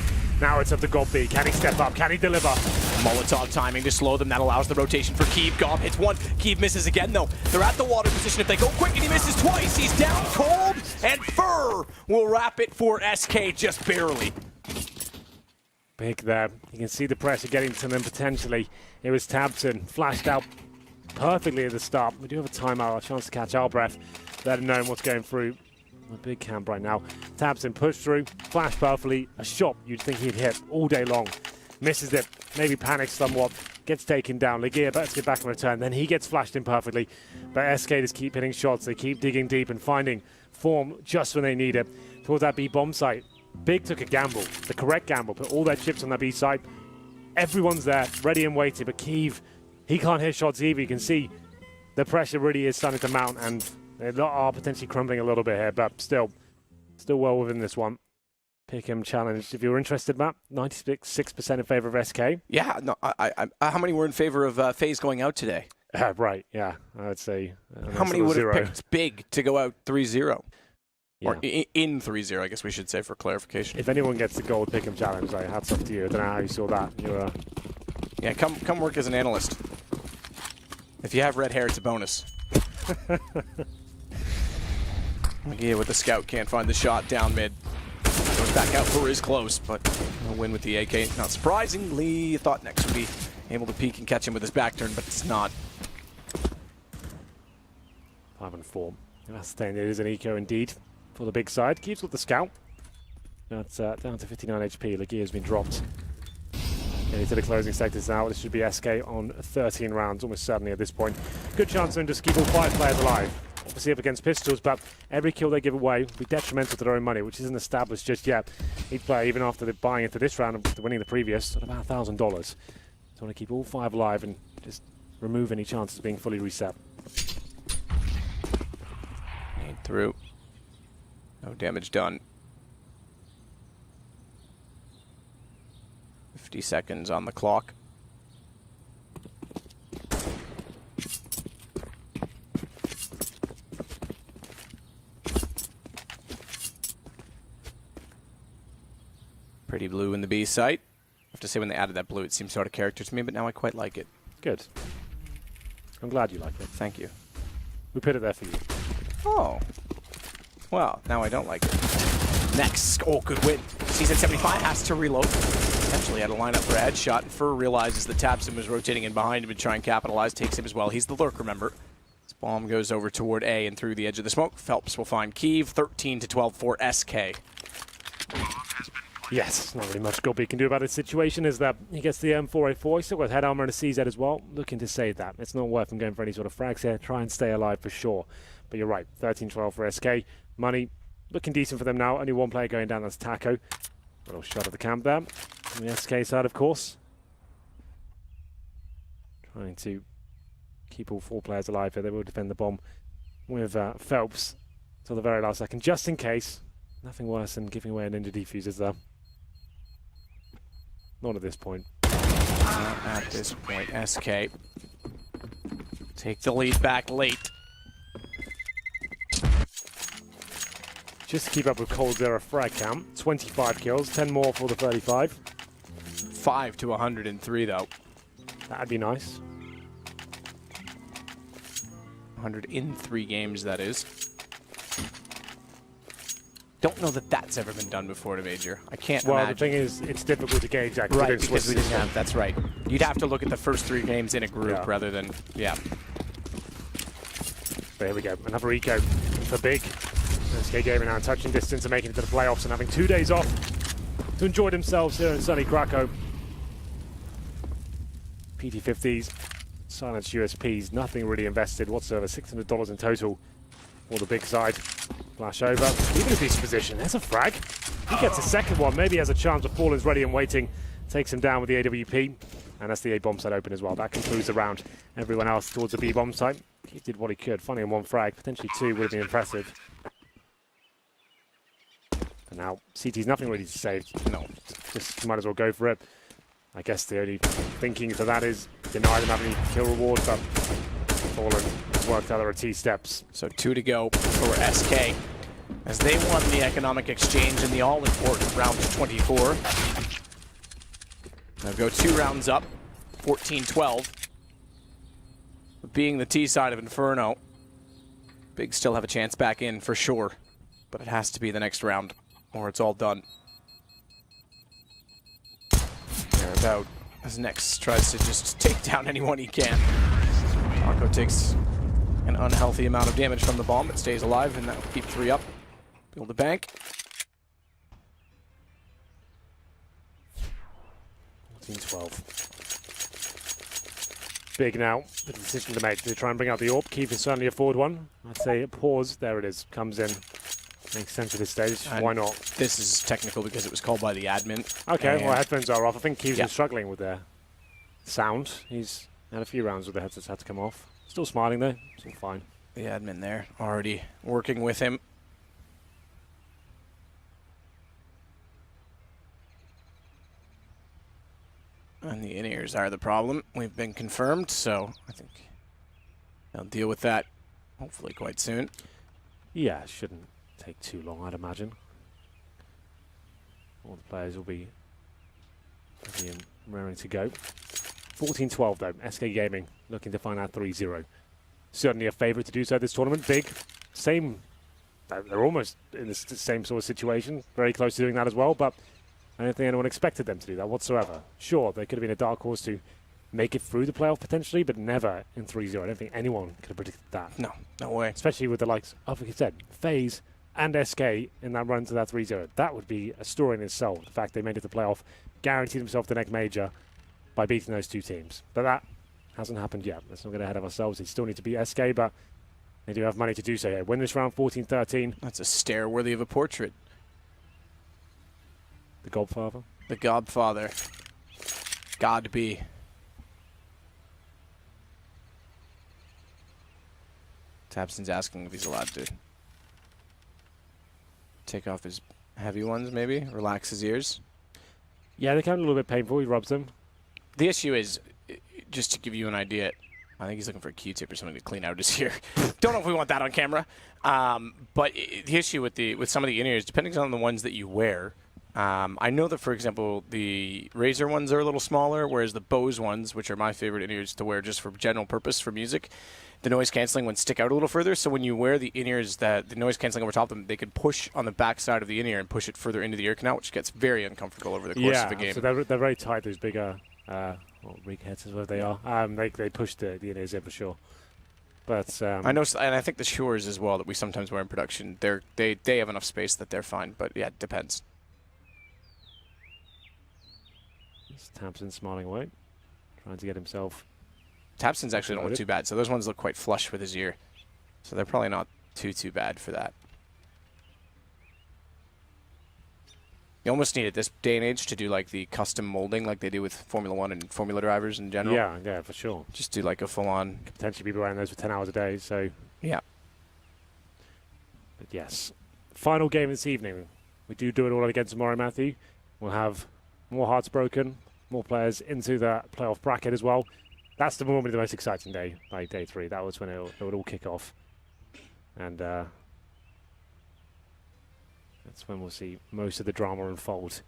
S1: now it's up to Godby. Can he step up? Can he deliver?
S2: Molotov timing to slow them. That allows the rotation for Kiev. Gob hits 1. Kiev misses again, though. They're at the water position. If they go quick and he misses twice, he's down cold, and Fur will wrap it for SK just barely.
S1: BiG there. You can see the pressure getting to them potentially. It was Tabson. Flashed out perfectly at the start. We do have a timeout, a chance to catch our breath. Let him know what's going through. A big camp right now. Tabson pushed through, flashed perfectly. A shot you'd think he'd hit all day long. Misses it. maybe panics somewhat, gets taken down. Legia better to get back in return. Then he gets flashed in perfectly. But SK just keep hitting shots. They keep digging deep and finding form just when they need it. Towards that B bomb site. Big took a gamble, the correct gamble, put all their chips on that B side. Everyone's there, ready and waiting, but Kiev, he can't hit shots either. You can see the pressure really is starting to mount, and they are potentially crumbling a little bit here, but still well within this one. Pick'em challenge. If you're interested, Matt, 96% in favor of SK.
S2: Yeah, no. How many were in favor of FaZe going out today?
S1: Right, yeah, I would say.
S2: How many would have picked Big to go out 3-0?
S1: Yeah.
S2: Or in 3-0, I guess we should say, for clarification.
S1: If anyone gets the gold pick'em challenge, like, hats off to you. I don't know how you saw that. You're
S2: Yeah, come work as an analyst. If you have red hair, it's a bonus. Yeah, with the scout, can't find the shot down mid. Goes back out for his close, but a win with the AK. Not surprisingly, thought Nex would be able to peek and catch him with his back turn, but it's not.
S1: 5-4. That's saying it is an eco indeed for the big side. Keeps with the scout. That's down to 59 HP. Legia has been dropped. Into the closing sectors now. This should be SK on 13 rounds, almost certainly at this point. Good chance for them to just keep all 5 players alive. Obviously up against pistols, but every kill they give away will be detrimental to their own money, which isn't established just yet. Each player, even after they're buying into this round and winning the previous, at about $1,000. So want to keep all 5 alive and just remove any chances of being fully reset.
S2: Through. No damage done. 50 seconds on the clock. Pretty blue in the B site. I have to say, when they added that blue, it seemed sort of character to me, but now I quite like it.
S1: Good. I'm glad you like it.
S2: Thank you.
S1: We put it there for you.
S2: Oh. Well, now I don't like it. Next. Oh, good win. Season 75 has to reload. Essentially had a lineup for a headshot, and Fur realizes that Tabson was rotating in behind him and try and capitalize. Takes him as well. He's the lurk, remember. This bomb goes over toward A and through the edge of the smoke. Phelps will find Kiev. 13-12 for SK.
S1: Yes, not really much Gobby can do about his situation is that he gets the M4A4. He's still got head armor and a CZ as well. Looking to save that. It's not worth him going for any sort of frags here. Try and stay alive for sure. But you're right, 13-12 for SK. Money looking decent for them now. Only one player going down, that's Taco. Little shot at the camp there. On the SK side, of course. Trying to keep all 4 players alive here. They will defend the bomb with Phelps till the very last second, just in case. Nothing worse than giving away an ninja defuse, is there? Not at this point.
S2: Not at this point. SK take the lead back late.
S1: Just to keep up with Cold's era frag count. 25 kills, 10 more for the 35.
S2: 5 to 103 though.
S1: That'd be nice.
S2: 100 in 3 games, that is. Don't know that that's ever been done before to Major. I can't imagine.
S1: Well, the thing is, it's difficult to gauge that.
S2: Right, because we didn't have, that's right. You'd have to look at the first 3 games in a group rather than, yeah.
S1: But here we go, another eco for Big. SK Gaming now in touching distance and making it to the playoffs and having 2 days off to enjoy themselves here in sunny Krakow. PT50s, silenced USPs, nothing really invested whatsoever. $600 in total for the Big side. Flash over, even if he's position, there's a frag. He gets a second one, maybe has a chance, but Fallen's ready and waiting. Takes him down with the AWP, and that's the A bomb site open as well. That concludes the round. Everyone else towards the B bomb site. He did what he could, finding in 1 frag, potentially 2 would have been impressive. But now, CT's nothing really to save. No, just might as well go for it. I guess the only thinking for that is deny them having any kill reward, but Fallen worked out their T steps.
S2: So 2 to go for SK as they won the economic exchange in the all-important round 24. They'll go 2 rounds up, 14-12. Being the T side of Inferno, Big still have a chance back in for sure, but it has to be the next round or it's all done. Thereabout as Nex tries to just take down anyone he can. Taco takes an unhealthy amount of damage from the bomb, but stays alive, and that will keep 3 up. Build a bank.
S1: 14-12. Big now, the decision to make. Do they try and bring out the AWP? Keith can certainly afford one. I'd say pause. There it is. Comes in. Makes sense at this stage.
S2: And
S1: why not?
S2: This is technical because it was called by the admin.
S1: Okay, well, headphones are off. I think Keith's
S2: Yeah.
S1: been struggling with their sound. He's had a few rounds where the headsets had to come off. Still smiling, though. It's all fine.
S2: The admin there already working with him. And the in-ears are the problem. We've been confirmed, so I think they'll deal with that hopefully quite soon.
S1: Yeah, it shouldn't take too long, I'd imagine. All the players will be ready and raring to go. 14-12, though. SK Gaming looking to find out 3-0. Certainly a favourite to do so this tournament. Big, same. They're almost in the same sort of situation. Very close to doing that as well, but I don't think anyone expected them to do that whatsoever. Sure, they could have been a dark horse to make it through the playoff potentially, but never in 3-0. I don't think anyone could have predicted that.
S2: No, no way.
S1: Especially with the likes of, like I said, FaZe and SK in that run to that 3-0. That would be a story in itself. The fact they made it to the playoff, guaranteed themselves the next major by beating those two teams. But that hasn't happened yet. Let's not get ahead of ourselves. They still need to beat SK, but they do have money to do so here. Win this round 14-13.
S2: That's a stare worthy of a portrait.
S1: The Godfather.
S2: The Godfather. God be. Tabson's asking if he's allowed to take off his heavy ones, maybe? Relax his ears.
S1: Yeah, they can be a little bit painful. He rubs them.
S2: The issue is, just to give you an idea, I think he's looking for a Q-tip or something to clean out his ear. Don't know if we want that on camera. But the issue with some of the in-ears, depending on the ones that you wear, I know that, for example, the Razer ones are a little smaller, whereas the Bose ones, which are my favorite in-ears to wear just for general purpose for music, the noise canceling ones stick out a little further. So when you wear the in-ears, the noise canceling over top of them, they can push on the back side of the in-ear and push it further into the ear canal, which gets very uncomfortable over the course of a game.
S1: So they're very tight, those bigger rig heads is what they are. They push the in-ears in for sure. But
S2: I know, and I think the Shores as well that we sometimes wear in production, they have enough space that they're fine. But yeah, it depends.
S1: Tabson smiling away, trying to get himself.
S2: Tabson's actually don't look too bad, so those ones look quite flush with his ear. So they're probably not too bad for that. You almost need at this day and age to do like the custom molding like they do with Formula 1 and Formula drivers in general.
S1: Yeah, for sure.
S2: Just do like a full-on.
S1: Could potentially be wearing those for 10 hours a day, so.
S2: Yeah.
S1: But yes. Final game this evening. We do it all again tomorrow, Matthew. We'll have more hearts broken, more players into the playoff bracket as well. That's normally the most exciting day, like day 3. That was when it would all kick off. And that's when we'll see most of the drama unfold.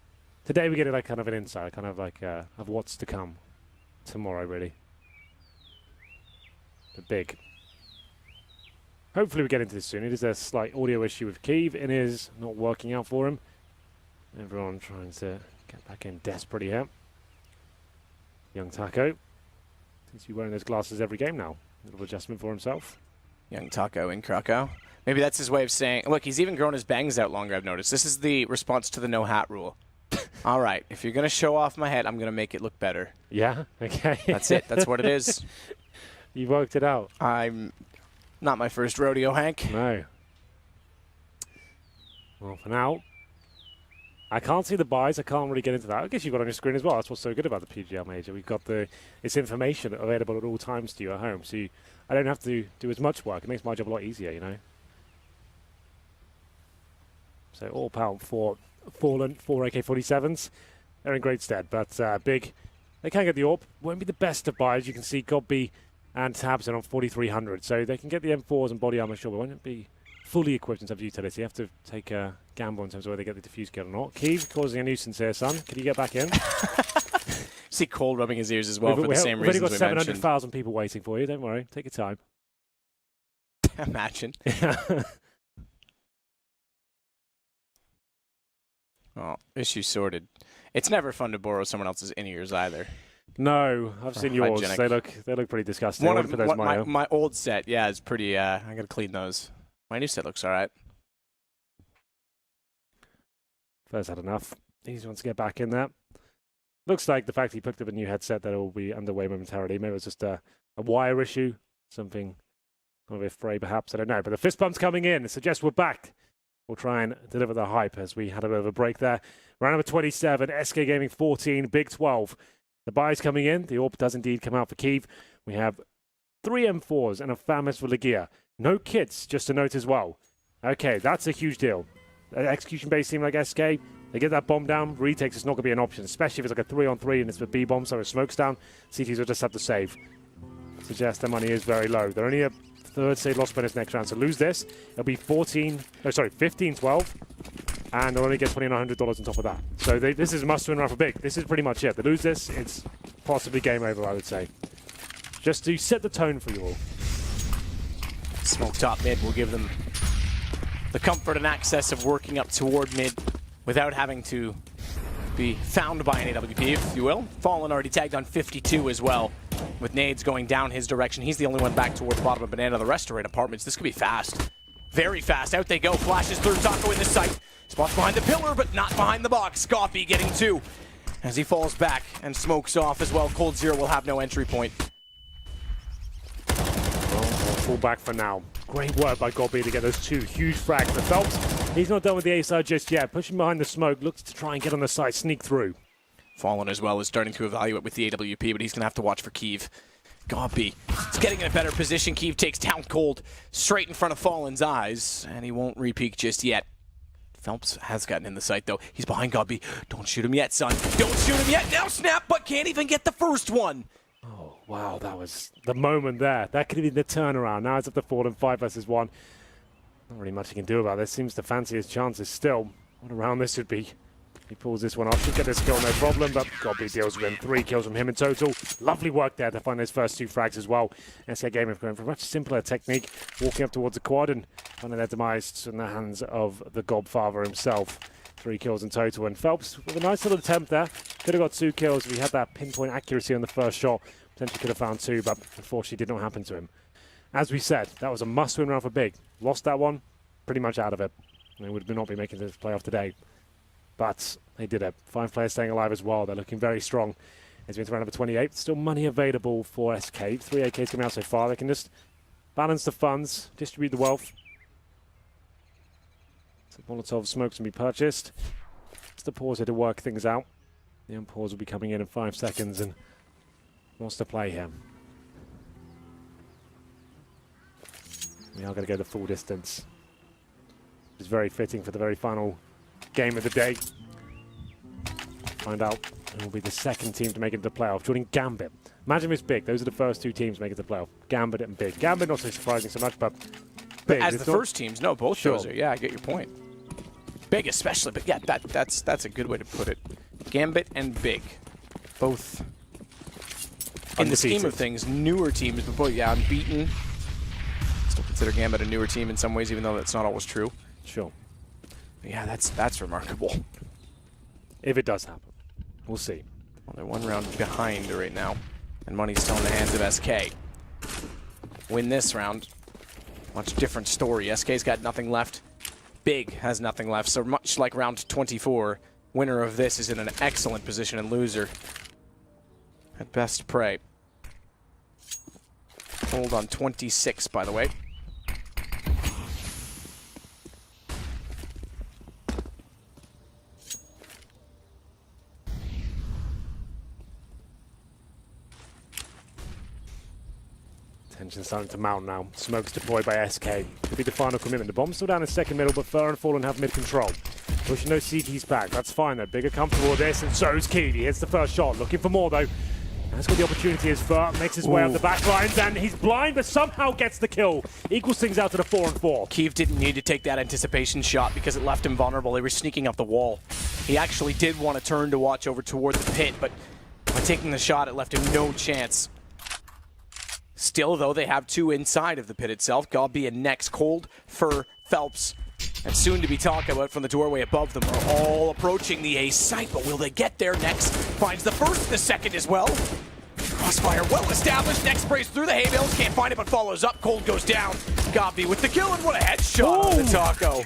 S1: Today we get like kind of an insight, kind of like of what's to come tomorrow, really. But big. Hopefully we get into this soon. It is a slight audio issue with Keeve. It is not working out for him. Everyone trying to get back in desperately here. Young Taco. Seems to be wearing those glasses every game now. A little adjustment for himself.
S2: Young Taco in Krakow. Maybe that's his way of saying, look, he's even grown his bangs out longer, I've noticed. This is the response to the no hat rule. All right, if you're going to show off my head, I'm going to make it look better.
S1: Yeah? Okay.
S2: That's it. That's what it is.
S1: You worked it out.
S2: I'm not my first rodeo, Hank.
S1: No. Well, for now, I can't see the buys. I can't really get into that. I guess you've got it on your screen as well. That's what's so good about the PGL Major. We've got its information available at all times to you at home. So I don't have to do as much work. It makes my job a lot easier, you know. So all power for Fallen, 4 AK-47s. They're in great stead. But Big, they can get the AWP. Won't be the best of buys. You can see Godby and Tabson on 4,300. So they can get the M4s and body armor, sure, but won't be fully equipped in terms of utility. You have to take a gamble in terms of whether they get the defuse kit or not. Keeve causing a nuisance here, son. Can you get back in?
S2: See Cole rubbing his ears as well for the same reasons we mentioned.
S1: We've already got 700,000 people waiting for you. Don't worry. Take your time.
S2: Imagine. Well, issue sorted. It's never fun to borrow someone else's in-ears either.
S1: No, I've seen yours.
S2: Hygienic.
S1: They look pretty disgusting.
S2: My old set, yeah, is pretty. I gotta clean those. My new set looks all right.
S1: First had enough. Easy one to get back in there. Looks like the fact he picked up a new headset that will be underway momentarily. Maybe it was just a wire issue, something of a fray perhaps, I don't know. But the fist bump's coming in. It suggests we're back. We'll try and deliver the hype as we had a bit of a break there. Round number 27, SK Gaming 14, BiG 12. The buys coming in. The AWP does indeed come out for Kyiv. We have 3 M4s and a FAMAS for Legia. No kits, just a note as well. Okay, that's a huge deal. An execution-based team like SK, they get that bomb down, retakes is not going to be an option, especially if it's like a 3-on-3 and it's with B-bombs, so it smokes down. CTs will just have to save. Suggests their money is very low. They're only a third save loss by this next round, so lose this, it'll be 15-12, and they'll only get $2,900 on top of that. So this is a must-win round for BiG. This is pretty much it. They lose this, it's possibly game over, I would say. Just to set the tone for you all.
S2: Smoke top mid will give them the comfort and access of working up toward mid without having to be found by an AWP, if you will. Fallen already tagged on 52 as well, with nades going down his direction. He's the only one back toward the bottom of Banana. The rest are in apartments. This could be fast. Very fast. Out they go. Flashes through. Taco in the sight. Spots behind the pillar, but not behind the box. Scoffy getting 2 as he falls back and smokes off as well. Cold Zero will have no entry point.
S1: Full back for now. Great work by Gobby to get those 2 huge frags. But Phelps, he's not done with the A side just yet. Pushing behind the smoke, looks to try and get on the side, sneak through.
S2: Fallen as well is starting to evaluate with the AWP, but he's going to have to watch for Kyiv. Gobby is getting in a better position. Kyiv takes down Cold straight in front of Fallen's eyes, and he won't re-peek just yet. Phelps has gotten in the sight, though. He's behind Gobby. Don't shoot him yet, son. Don't shoot him yet. Now snap, but can't even get the first one.
S1: Oh, wow, that was the moment there. That could have been the turnaround. Now it's up to 4 and 5 versus 1. Not really much he can do about this. Seems to fancy his chances still. What a round this should be. He pulls this one off. Should get this kill, no problem, but Gobby deals with him. 3 kills from him in total. Lovely work there to find those first 2 frags as well. SK Gaming going for a much simpler technique, walking up towards the quad and finding their demise in the hands of the Godfather himself. 3 kills in total, and Phelps with a nice little attempt there. Could have got 2 kills if he had that pinpoint accuracy on the first shot. Potentially could have found 2, but unfortunately did not happen to him. As we said, that was a must-win round for BiG. Lost that one, pretty much out of it. They would not be making this playoff today. But they did it. 5 players staying alive as well. They're looking very strong. As we enter round number 28, still money available for SK. 3 AKs coming out so far. They can just balance the funds, distribute the wealth. So Molotov smokes can be purchased. Just a pause here to work things out. The unpause will be coming in 5 seconds and wants to play here. We are going to go the full distance. It's very fitting for the very final game of the day. Find out who will be the second team to make it to the playoff. Joining Gambit. Imagine it's BiG. Those are the first 2 teams to make it to the playoff. Gambit and BiG. Gambit not so surprising so much, but BiG.
S2: As the first teams, no, both shows are. Yeah, I get your point. BiG especially, but yeah, that's a good way to put it. Gambit and BiG, both in the scheme of things, newer teams, but both, yeah, unbeaten. Still consider Gambit a newer team in some ways, even though that's not always true.
S1: Sure.
S2: But yeah, that's remarkable.
S1: If it does happen. We'll see.
S2: Well, they're 1 round behind right now, and money's still in the hands of SK. Win this round, much different story. SK's got nothing left. BiG has nothing left, so much like round 24, winner of this is in an excellent position, and loser at best pray. Hold on 26, by the way.
S1: Tension starting to mount now. Smokes deployed by SK. Could be the final commitment. The bomb's still down in second middle, but Fur and Fallen have mid control. Pushing those CTs back. That's fine though. BiG are comfortable with this, and so is Kyiv. He hits the first shot. Looking for more though. That's got the opportunity as Fur makes his way up the back lines, and he's blind, but somehow gets the kill. Equals things out to the 4 and 4.
S2: Kyiv didn't need to take that anticipation shot because it left him vulnerable. They were sneaking up the wall. He actually did want to turn to watch over toward the pit, but by taking the shot, it left him no chance. Still, though, they have 2 inside of the pit itself. Gobby and next, Cold, Fur, Phelps, and soon to be talked about from the doorway above them are all approaching the A site, but will they get there? Next finds the first, the second as well. Crossfire well established. Next sprays through the hay bales, can't find it, but follows up. Cold goes down. Gobby with the kill, and what a headshot on the Taco.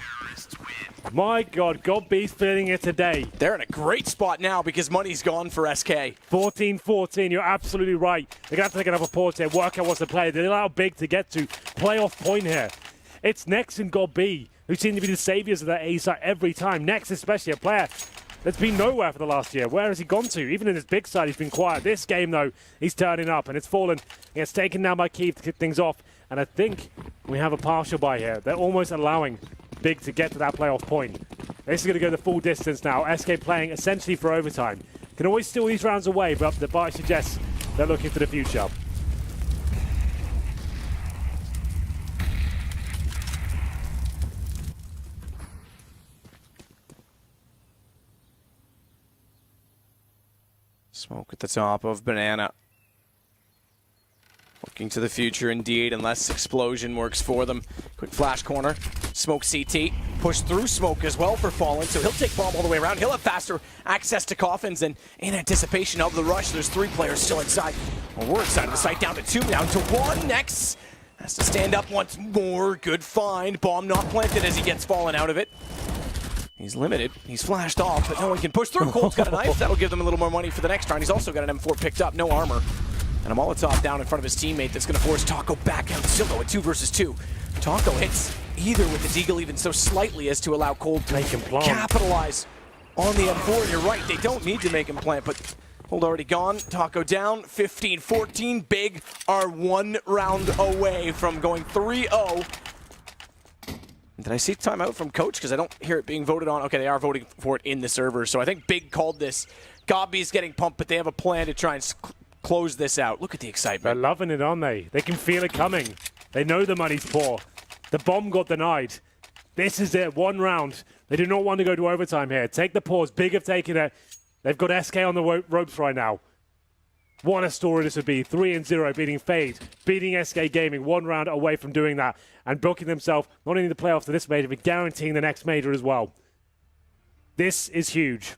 S1: My God, GodB's feeling it today.
S2: They're in a great spot now because money's gone for SK.
S1: 14-14, you're absolutely right. They're going to have to take another pause here, work out what's the play. They allow BiG to get to playoff point here. It's Nex and GodB who seem to be the saviors of that A side every time. Nex, especially a player that's been nowhere for the last year. Where has he gone to? Even in his big side, he's been quiet. This game, though, he's turning up, and it's fallen. He gets taken down by Keith to kick things off, and I think we have a partial buy here. They're almost allowing BiG to get to that playoff point. This is going to go the full distance now. SK playing essentially for overtime. Can always steal these rounds away, but the buy suggests they're looking for the future.
S2: Smoke at the top of Banana. Looking to the future indeed, unless Explosion works for them. Quick flash corner. Smoke CT. Push through Smoke as well for Fallen, so he'll take bomb all the way around. He'll have faster access to Coffins, and in anticipation of the rush, there's 3 players still inside. Well, we're inside of the site, down to 2, down to 1. Nex has to stand up once more. Good find. Bomb not planted as he gets Fallen out of it. He's limited. He's flashed off, but no one can push through. Cold's got a knife. That'll give them a little more money for the next round. He's also got an M4 picked up. No armor. And a Molotov down in front of his teammate that's going to force Taco back out. Still though at 2 versus 2. Taco hits either with the Deagle even so slightly as to allow Cold to capitalize on the M4. And you're right, they don't need to make him plant, but Cold already gone. Taco down, 15-14. BiG are 1 round away from going 3-0. Did I see timeout from Coach? Because I don't hear it being voted on. Okay, they are voting for it in the server. So I think BiG called this. GodB's getting pumped, but they have a plan to try and close this out. Look at the excitement.
S1: They're loving it, aren't they? They can feel it coming. They know the money's poor. The bomb got denied. This is it, 1 round. They do not want to go to overtime here. Take the pause. BiG have taken it. They've got SK on the ropes right now. What a story this would be. 3-0 beating Fade, beating SK Gaming, 1 round away from doing that and booking themselves not only the playoffs to this major, but guaranteeing the next major as well. This is huge.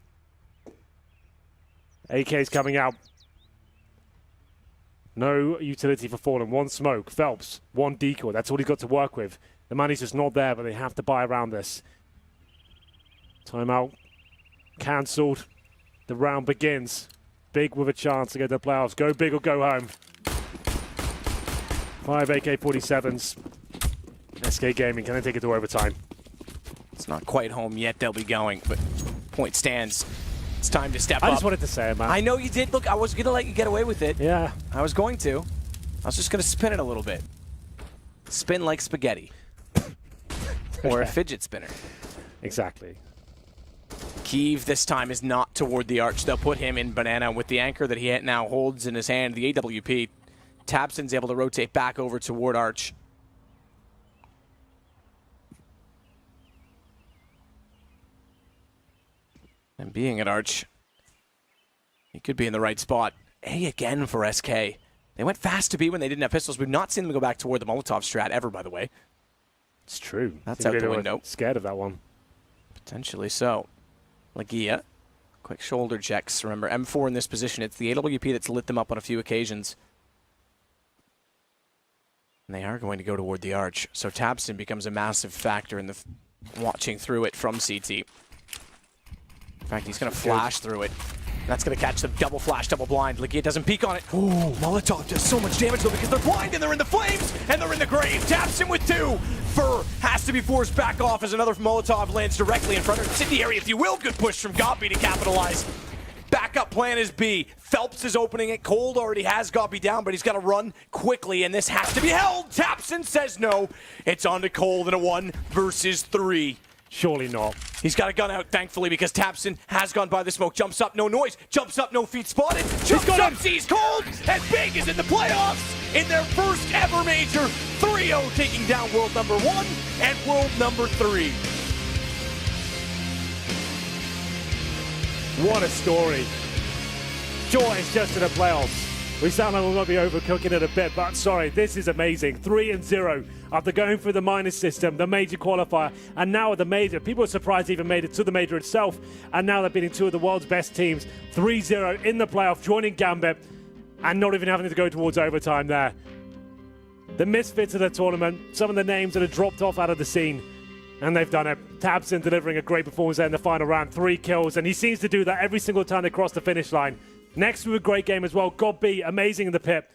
S1: AK's coming out. No utility for Fallen. 1 smoke. Phelps, 1 decoy. That's all he's got to work with. The money's just not there, but they have to buy around this. Timeout cancelled. The round begins. BiG with a chance to get to the playoffs. Go BiG or go home. 5 AK-47s. SK Gaming, can they take it to overtime?
S2: It's not quite home yet. They'll be going, but point stands. It's time to step up.
S1: I just wanted to say it, man.
S2: I know you did. Look, I was going to let you get away with it.
S1: Yeah.
S2: I was going to. I was just going to spin it a little bit. Spin like spaghetti. Or a fidget spinner.
S1: Exactly.
S2: Kiev this time is not toward the arch. They'll put him in Banana with the anchor that he now holds in his hand, the AWP. Tabson's able to rotate back over toward arch. And being at arch, he could be in the right spot. A again for SK. They went fast to B when they didn't have pistols. We've not seen them go back toward the Molotov strat ever, by the way.
S1: It's true.
S2: That's out the window.
S1: Scared of that one.
S2: Potentially so. Lagia, quick shoulder checks. Remember, M4 in this position. It's the AWP that's lit them up on a few occasions. And they are going to go toward the arch. So Tabson becomes a massive factor in the watching through it from CT. In fact, he's going to flash through it. That's going to catch them. Double flash, double blind. Lagia doesn't peek on it. Ooh, Molotov does so much damage, though, because they're blind and they're in the flames and they're in the grave. Tabson with 2. Fur has to be forced back off as another Molotov lands directly in front of incendiary, if you will. Good push from GodB to capitalize. Backup plan is B. Phelps is opening it. Cold already has GodB down, but he's got to run quickly, and this has to be held. Tabson says no. It's on to Cold in a 1 versus 3.
S1: Surely not.
S2: He's got a gun out, thankfully, because Tabson has gone by the smoke. Jumps up, no noise. Jumps up, no feet spotted. Jumps up, sees Cold, and BiG is in the playoffs in their first ever major. 3-0 taking down world number 1 and world number 3.
S1: What a story. Joy is just in the playoffs. We sound like we might be overcooking it a bit, but sorry, this is amazing. 3-0 after going through the minors system, the major qualifier, and now at the major. People are surprised they even made it to the major itself, and now they're beating 2 of the world's best teams. 3-0 in the playoff, joining Gambit, and not even having to go towards overtime there. The misfits of the tournament, some of the names that have dropped off out of the scene. And they've done it. Tabson delivering a great performance there in the final round. 3 kills, and he seems to do that every single time they cross the finish line. Next with a great game as well. God B, amazing in the pit.